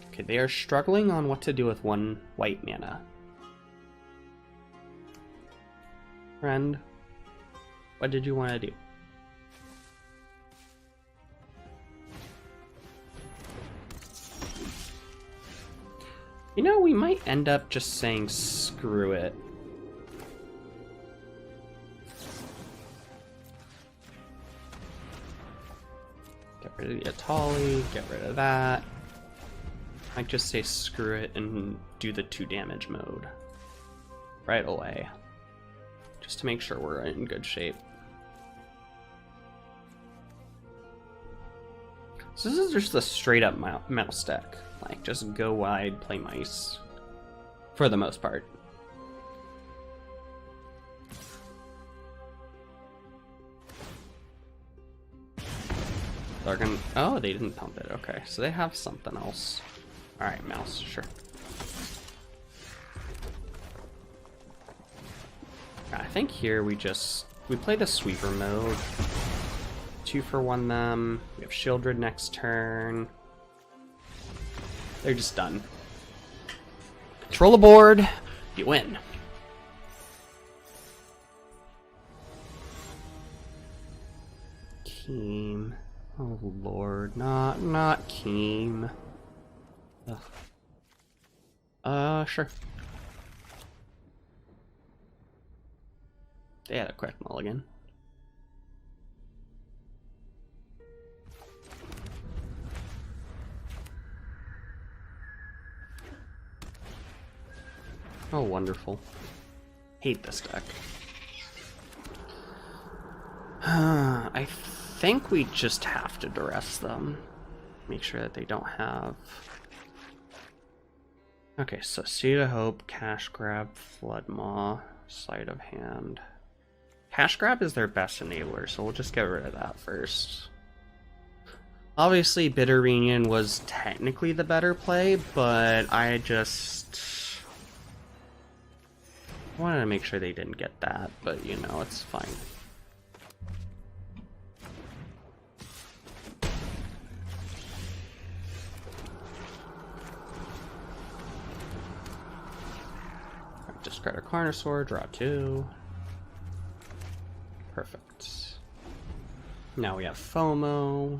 Okay, they are struggling on what to do with 1 white mana. Friend, what did you want to do? You know, we might end up just saying screw it. Get rid of the Etali, get rid of that. Might just say screw it and do the 2 damage mode right away. Just to make sure we're in good shape. So this is just a straight up mouse deck. Like, just go wide, play mice. For the most part. They're gonna... Oh, they didn't pump it. Okay, so they have something else. Alright, mouse, sure. I think here we play the sweeper mode. 2 for 1 them. We have Shieldred next turn. They're just done. Control the board. You win. Keem. Oh lord, not Keem. Ugh. Sure. They had a quick mulligan. Oh, wonderful. Hate this deck. I think we just have to duress them. Make sure that they don't have... Okay, so Seed of Hope, Cash Grab, Flood Maw, Sleight of Hand. Cash grab is their best enabler, so we'll just get rid of that first. Obviously, Bitter Reunion was technically the better play, but I just wanted to make sure they didn't get that, but you know, it's fine. Discard a Carnosaur, draw 2. Perfect. Now we have FOMO.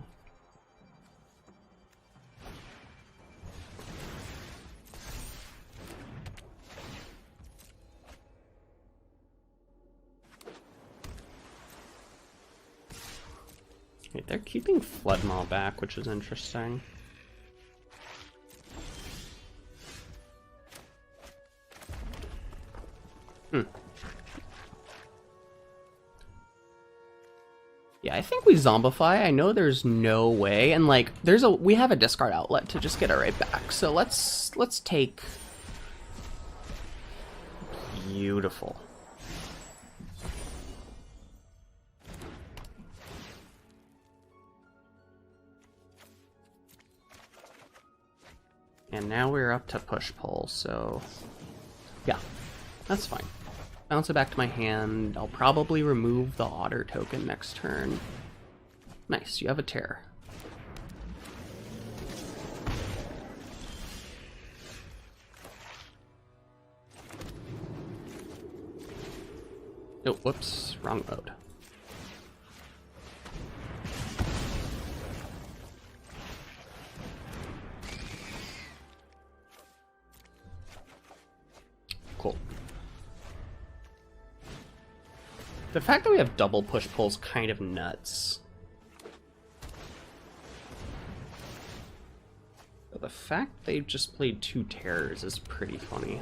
Wait, they're keeping Flood Maw back, which is interesting. Yeah, I think we Zombify. I know there's no way, and like we have a discard outlet to just get it right back. So let's take beautiful. And now we're up to push-pull, so yeah, that's fine. Bounce it back to my hand. I'll probably remove the Otter token next turn. Nice, you have a Terror. Oh, whoops, wrong mode. Cool. The fact that we have double push-pull is kind of nuts. But the fact they just played 2 Terrors is pretty funny.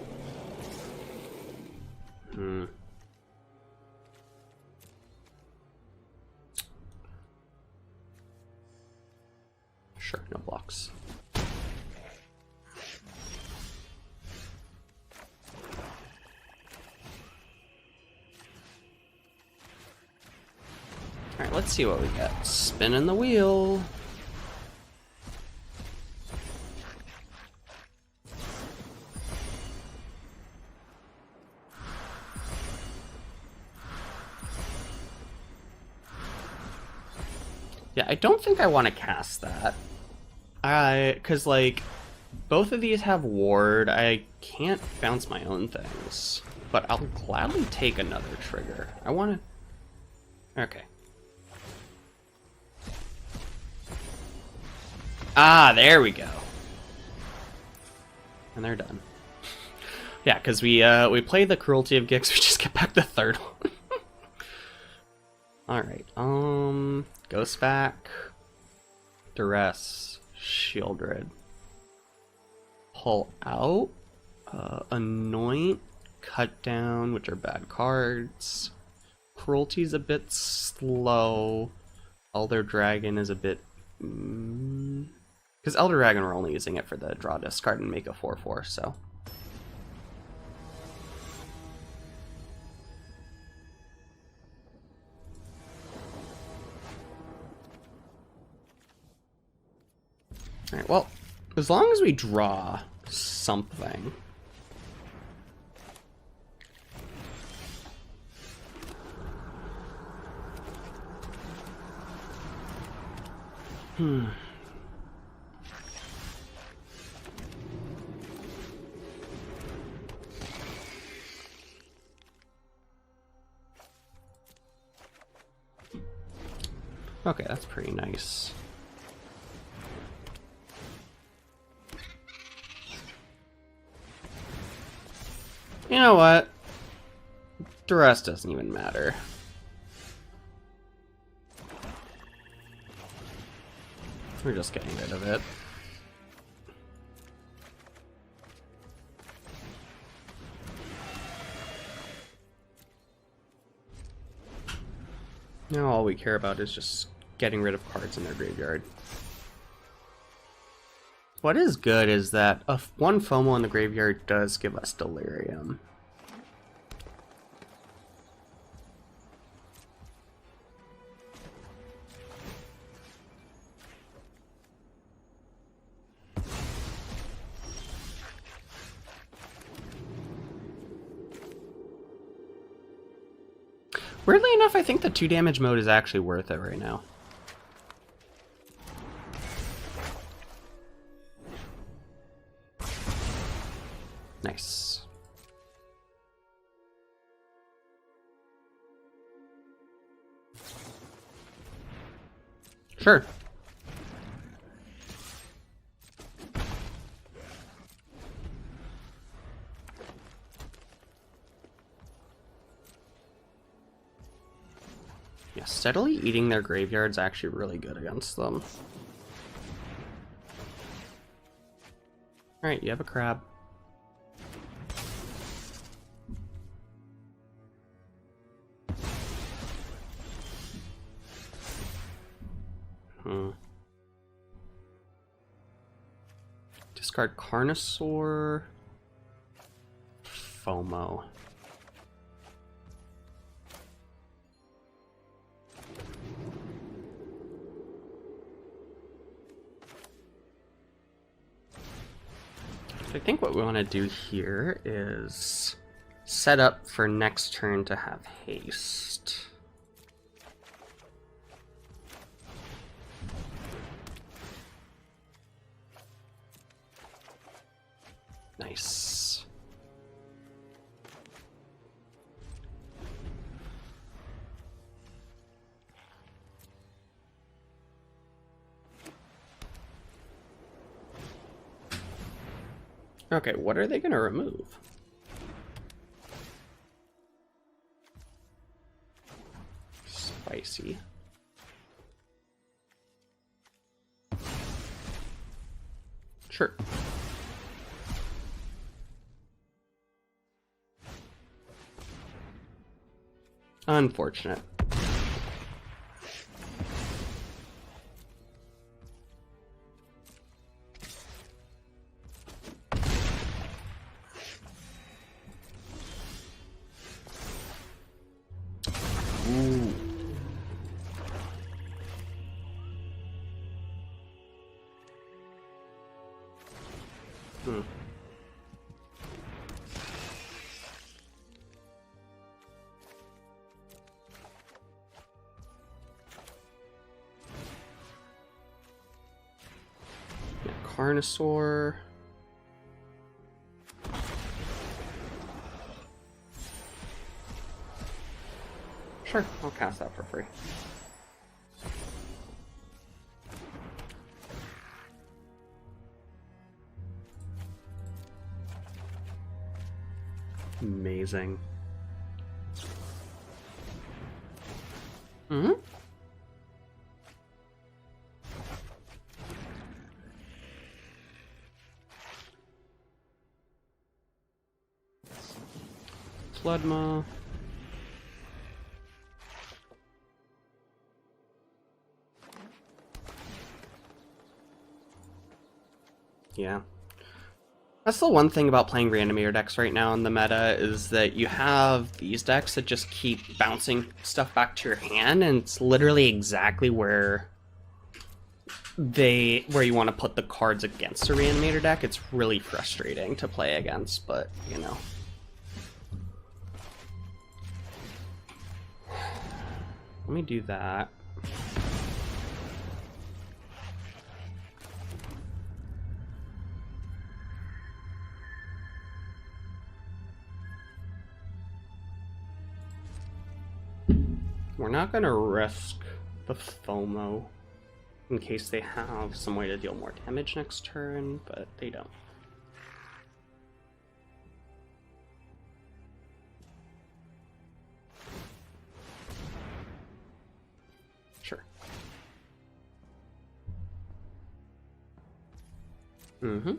Sure, no blocks. Alright, let's see what we got. Spinning the wheel. Yeah, I don't think I want to cast that. Because, like, both of these have ward. I can't bounce my own things. But I'll gladly take another trigger. I want to... Okay. Ah, there we go. And they're done. Yeah, because we play the Cruelty of Gix, we just get back the third one. Alright, Ghost back. Duress. Shieldred. Pull out. Anoint. Cut down, which are bad cards. Cruelty's a bit slow. Elder Dragon is a bit... Because Elder Dragon, we're only using it for the draw discard and make a 4/4, so. Alright, well, as long as we draw something. Okay, that's pretty nice. You know what? Duress doesn't even matter. We're just getting rid of it. Now all we care about is just getting rid of cards in their graveyard. What is good is that one FOMO in the graveyard does give us Delirium. Weirdly enough, I think the 2 damage mode is actually worth it right now. Nice. Sure. Yeah, steadily eating their graveyard's actually really good against them. Alright, you have a crab. Discard Carnosaur. FOMO. I think what we want to do here is set up for next turn to have haste. Nice. Okay, what are they going to remove? Spicy. Sure. Unfortunate. Ooh. Carnosaur. Sure, I'll cast that for free. Amazing. Mm-hmm. Floodmaw. Yeah. That's the one thing about playing Reanimator decks right now in the meta, is that you have these decks that just keep bouncing stuff back to your hand, and it's literally exactly where you want to put the cards against a Reanimator deck. It's really frustrating to play against, but, you know. Let me do that. We're not going to risk the FOMO in case they have some way to deal more damage next turn, but they don't. Sure. Mm-hmm.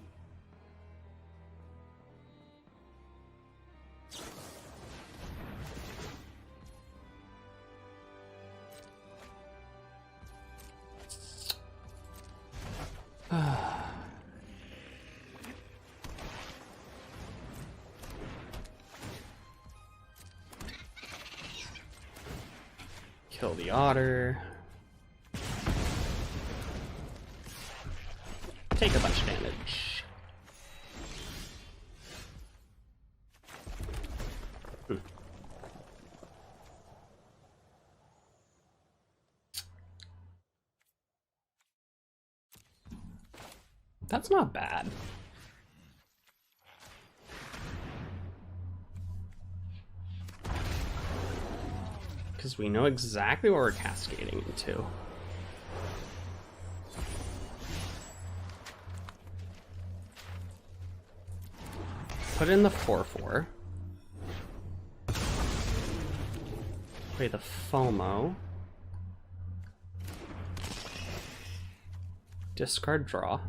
Kill the otter. Take a bunch of damage. That's not bad. Because we know exactly what we're cascading into. Put in the 4/4. Play the FOMO. Discard draw.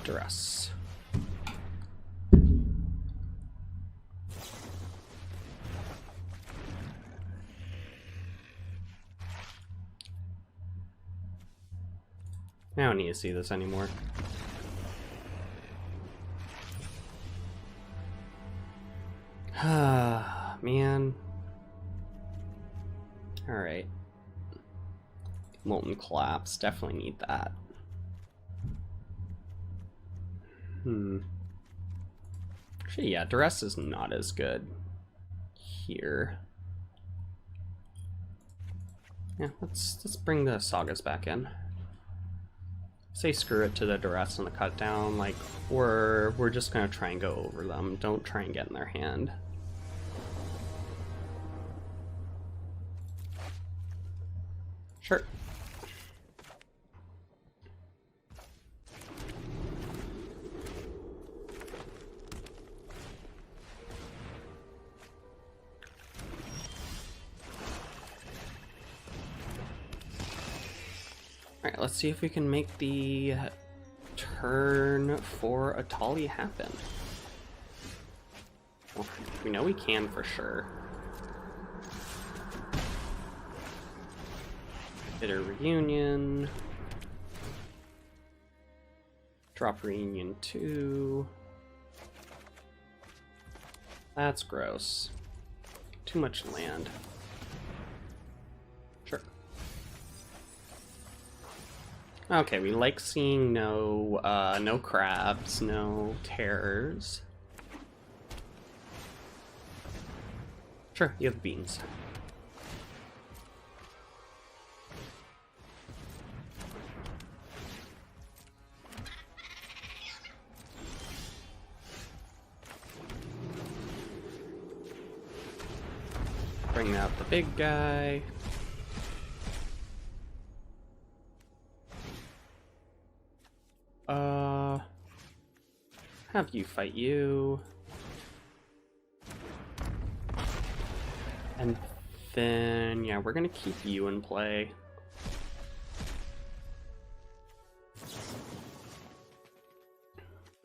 Duress. I don't need to see this anymore. Ah, man. Alright. Molten Collapse. Definitely need that. Actually, yeah, Duress is not as good here. Yeah, let's bring the Sagas back in. Say screw it to the Duress and the cut down. Like we're just gonna try and go over them. Don't try and get in their hand. Sure. Alright, let's see if we can make the turn for Etali happen. Well, we know we can for sure. Bitter Reunion. Drop Reunion 2. That's gross. Too much land. Sure. Okay, we like seeing no crabs, no terrors. Sure, you have beans. Bring out the big guy. Have you fight you. And then, yeah, we're gonna keep you in play.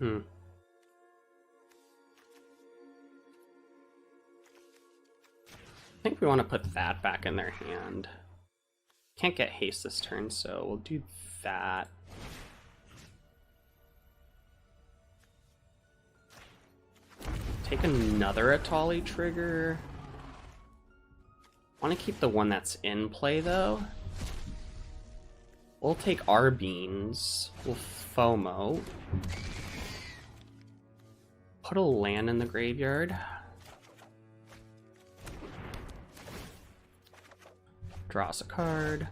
I think we want to put that back in their hand. Can't get haste this turn, so we'll do that. Take another Etali trigger. Want to keep the one that's in play though. We'll take our beans. We'll FOMO. Put a land in the graveyard. Draw us a card.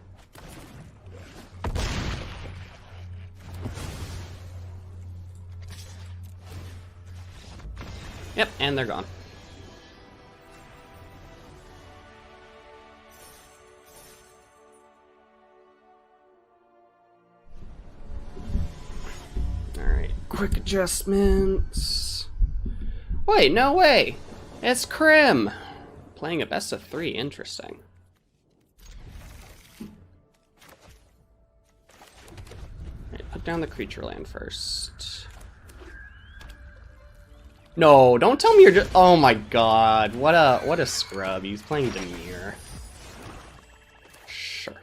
Yep, and they're gone. Alright, quick adjustments. Wait, no way! It's Crim! Playing a best of 3, interesting. Alright, put down the creature land first. No, don't tell me you're just. Oh my god, what a scrub. He's playing Dimir. Sure.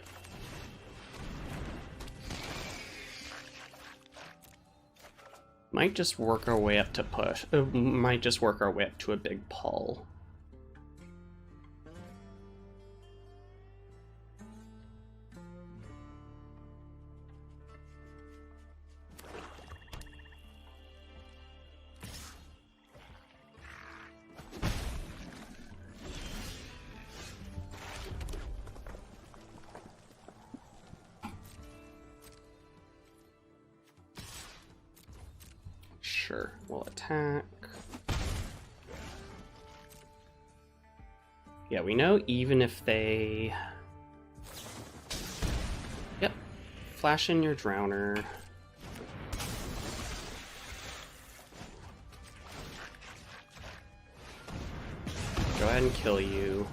Might just work our way up to push. Might just work our way up to a big pull. Sure, we'll attack. Yeah, we know even if they... Yep. Flash in your Drowner. Go ahead and kill you.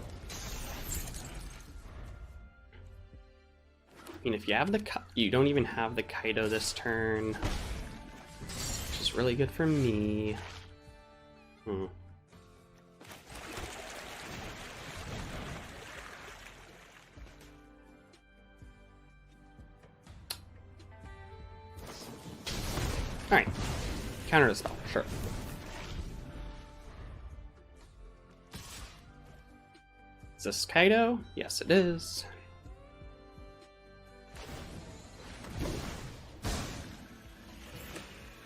I mean, if you have the... You don't even have the Kaido this turn. Which is really good for me. Alright. Counter the spell, sure. Is this Kaido? Yes, it is.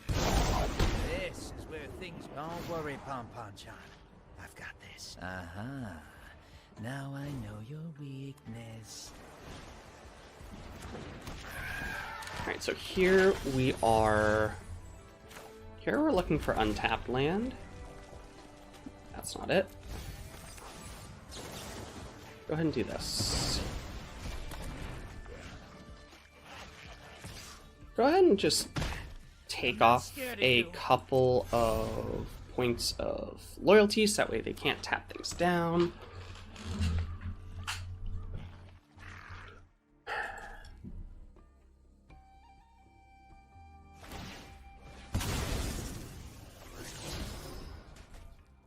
This is where things... Don't worry, Pom-Pom-chan. I've got this. Uh-huh. Now I know your weakness. Alright, so here we are... Here we're looking for untapped land. That's not it. Go ahead and do this. Go ahead and just take off a couple of points of loyalty, so that way they can't tap things down.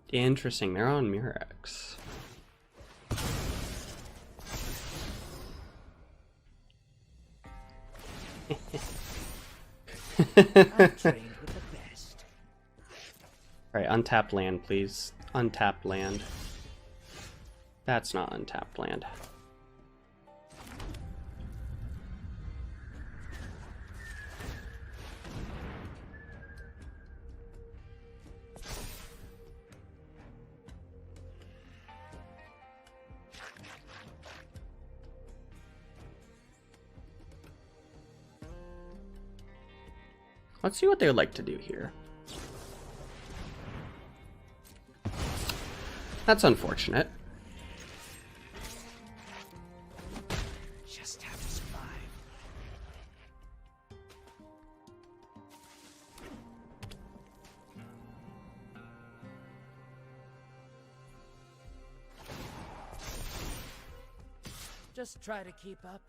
Interesting, they're on Murex. Alright, untapped land, please. Untapped land. That's not untapped land. Let's see what they would like to do here. That's unfortunate. Just have to survive. Just try to keep up.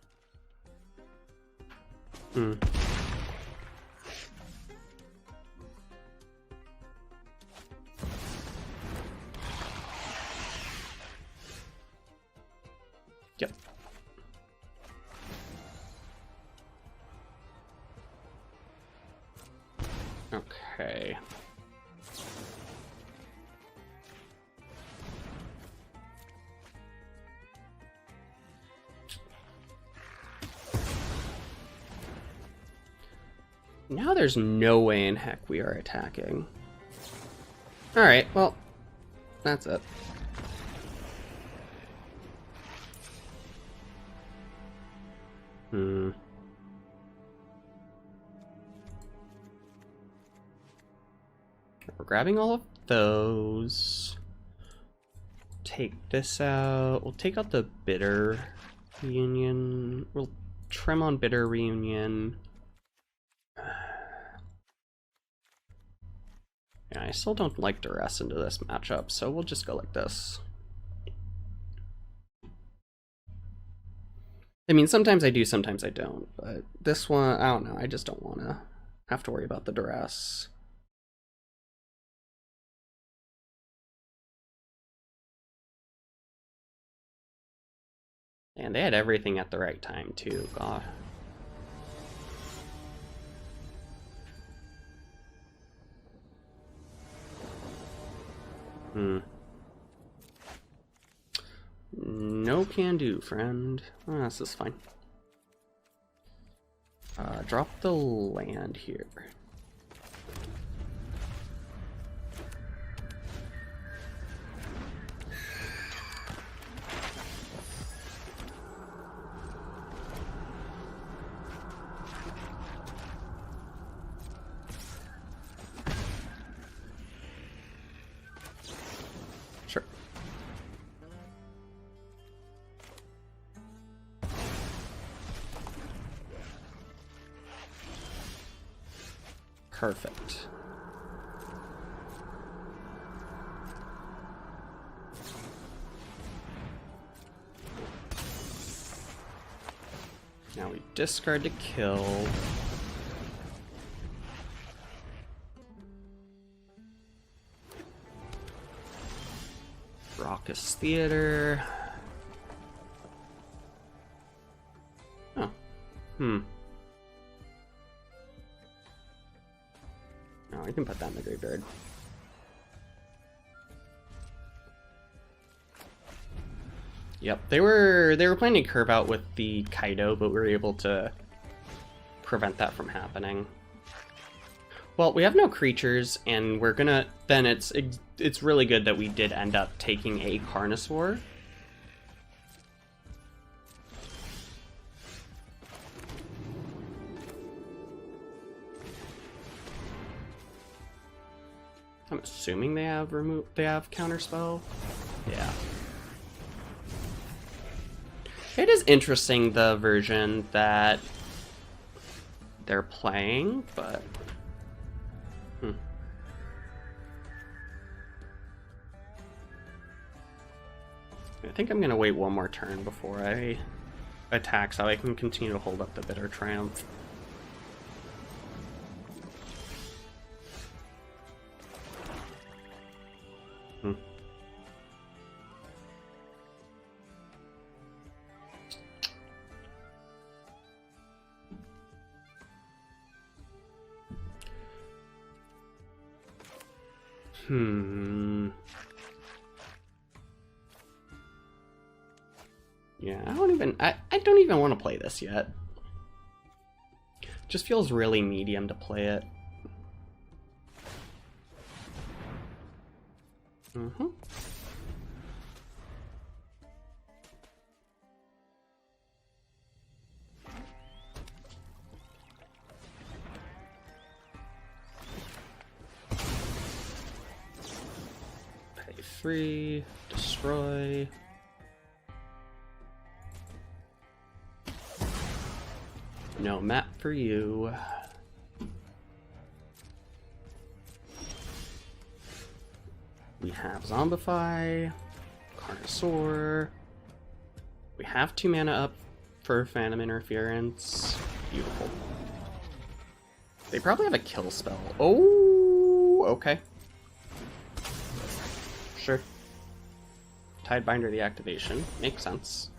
Yep. Okay. Now there's no way in heck we are attacking. Alright, well, that's it. We're grabbing all of those. Take this out. We'll take out the bitter reunion. We'll trim on bitter reunion. Yeah, I still don't like Duress into this matchup, so we'll just go like this. I mean, sometimes I do, sometimes I don't, but this one, I don't know, I just don't want to have to worry about the Duress. And they had everything at the right time, too, god. No can do, friend. Oh, this is fine. Drop the land here. Perfect. Now we discard to kill. Raucous Theater. Oh. No, I can put that in the graveyard. Yep, they were planning to curve out with the Kaido, but we were able to prevent that from happening. Well, we have no creatures, and we're gonna. Then it's really good that we did end up taking a Carnosaur. I'm assuming they have counterspell. Yeah. It is interesting, the version that they're playing, but I think I'm gonna wait one more turn before I attack so I can continue to hold up the Bitter Triumph. Yeah, I don't even want to play this yet. Just feels really medium to play it. Pay 3, destroy. No map for you. We have Zombify, Carnosaur. We have 2 mana up for Phantom Interference. Beautiful. They probably have a kill spell. Oh, okay. Sure. Tidebinder the activation. Makes sense.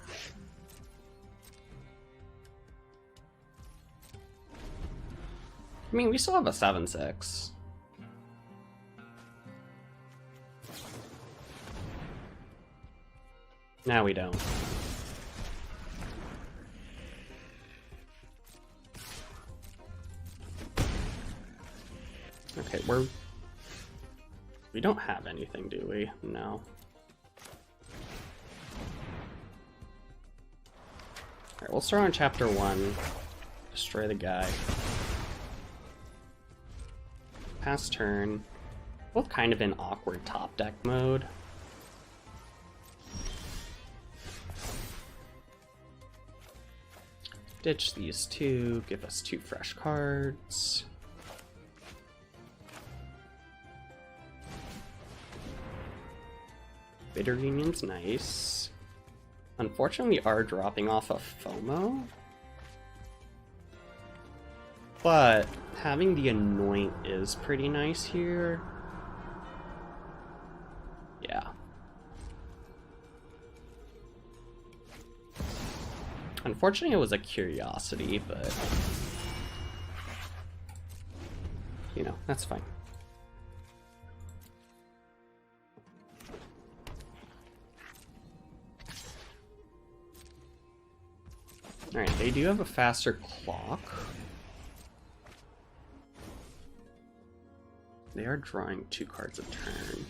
I mean, we still have a 7/6. Now we don't. Okay, we don't have anything, do we? No. Alright, we'll start on chapter 1. Destroy the guy. Pass turn. Both kind of in awkward top deck mode. Ditch these 2, give us 2 fresh cards. Bitter Union's nice. Unfortunately, we are dropping off a FOMO. But having the Anoint is pretty nice here. Yeah. Unfortunately, it was a curiosity, but you know, that's fine. Alright, they do have a faster clock. They are drawing 2 cards a turn.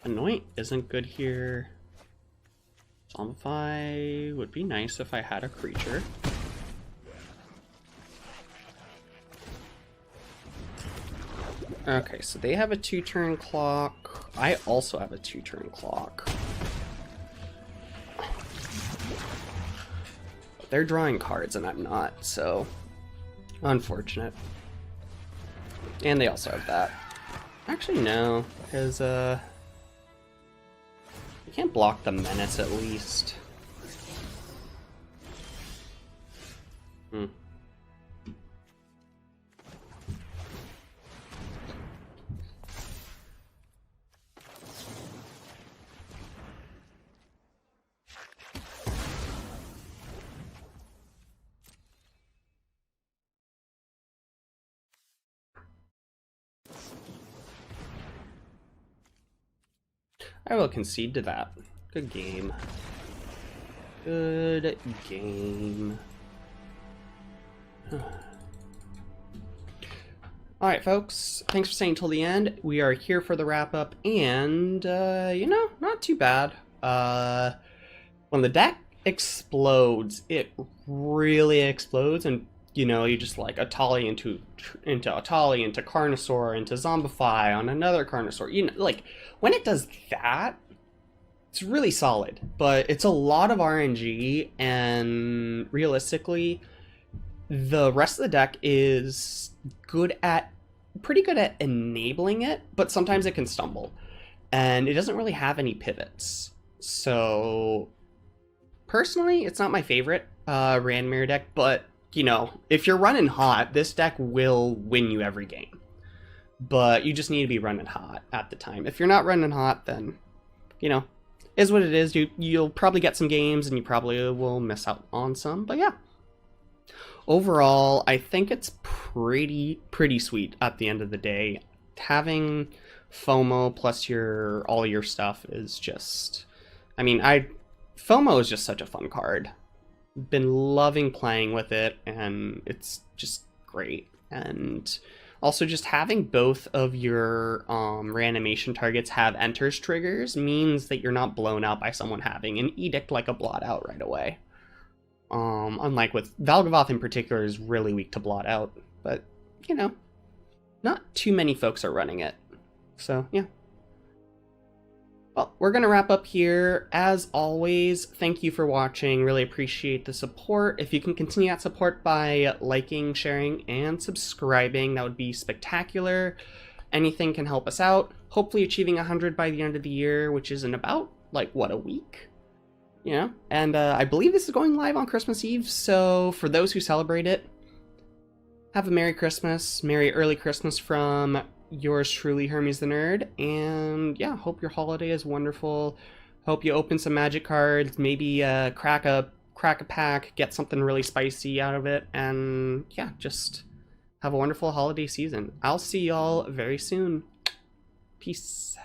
Anoint isn't good here. Zombify would be nice if I had a creature. Okay, so they have a 2-turn clock. I also have a 2-turn clock. They're drawing cards and I'm not, so unfortunate. And they also have that. Actually, no, because you can't block the menace at least. I will concede to that. Good game. Good game. Alright, folks. Thanks for staying till the end. We are here for the wrap-up, and, you know, not too bad. When the deck explodes, it really explodes, and, you know, you just, like, Etali into Etali, into Carnosaur, into Zombify on another Carnosaur. You know, like, when it does that, it's really solid, but it's a lot of RNG, and realistically, the rest of the deck is pretty good at enabling it, but sometimes it can stumble, and it doesn't really have any pivots. So, personally, it's not my favorite Reanimator deck, but, you know, if you're running hot, this deck will win you every game. But you just need to be running hot at the time. If you're not running hot, then, you know, is what it is. You'll probably get some games, and you probably will miss out on some, but yeah. Overall, I think it's pretty sweet at the end of the day. Having FOMO plus all your stuff is just, I mean, FOMO is just such a fun card. Been loving playing with it, and it's just great. And also, just having both of your reanimation targets have enters triggers means that you're not blown out by someone having an edict like a blot out right away. Unlike with Valgavoth in particular is really weak to blot out, but, you know, not too many folks are running it. So, yeah. Well, we're going to wrap up here. As always, thank you for watching. Really appreciate the support. If you can continue that support by liking, sharing, and subscribing, that would be spectacular. Anything can help us out. Hopefully achieving 100 by the end of the year, which is in about, like, what, a week? You know? And I believe this is going live on Christmas Eve, so for those who celebrate it, have a Merry Christmas, Merry Early Christmas from yours truly, Hermes the Nerd, and yeah, hope your holiday is wonderful. Hope you open some magic cards, maybe crack a pack, get something really spicy out of it, and yeah, just have a wonderful holiday season. I'll see y'all very soon. Peace.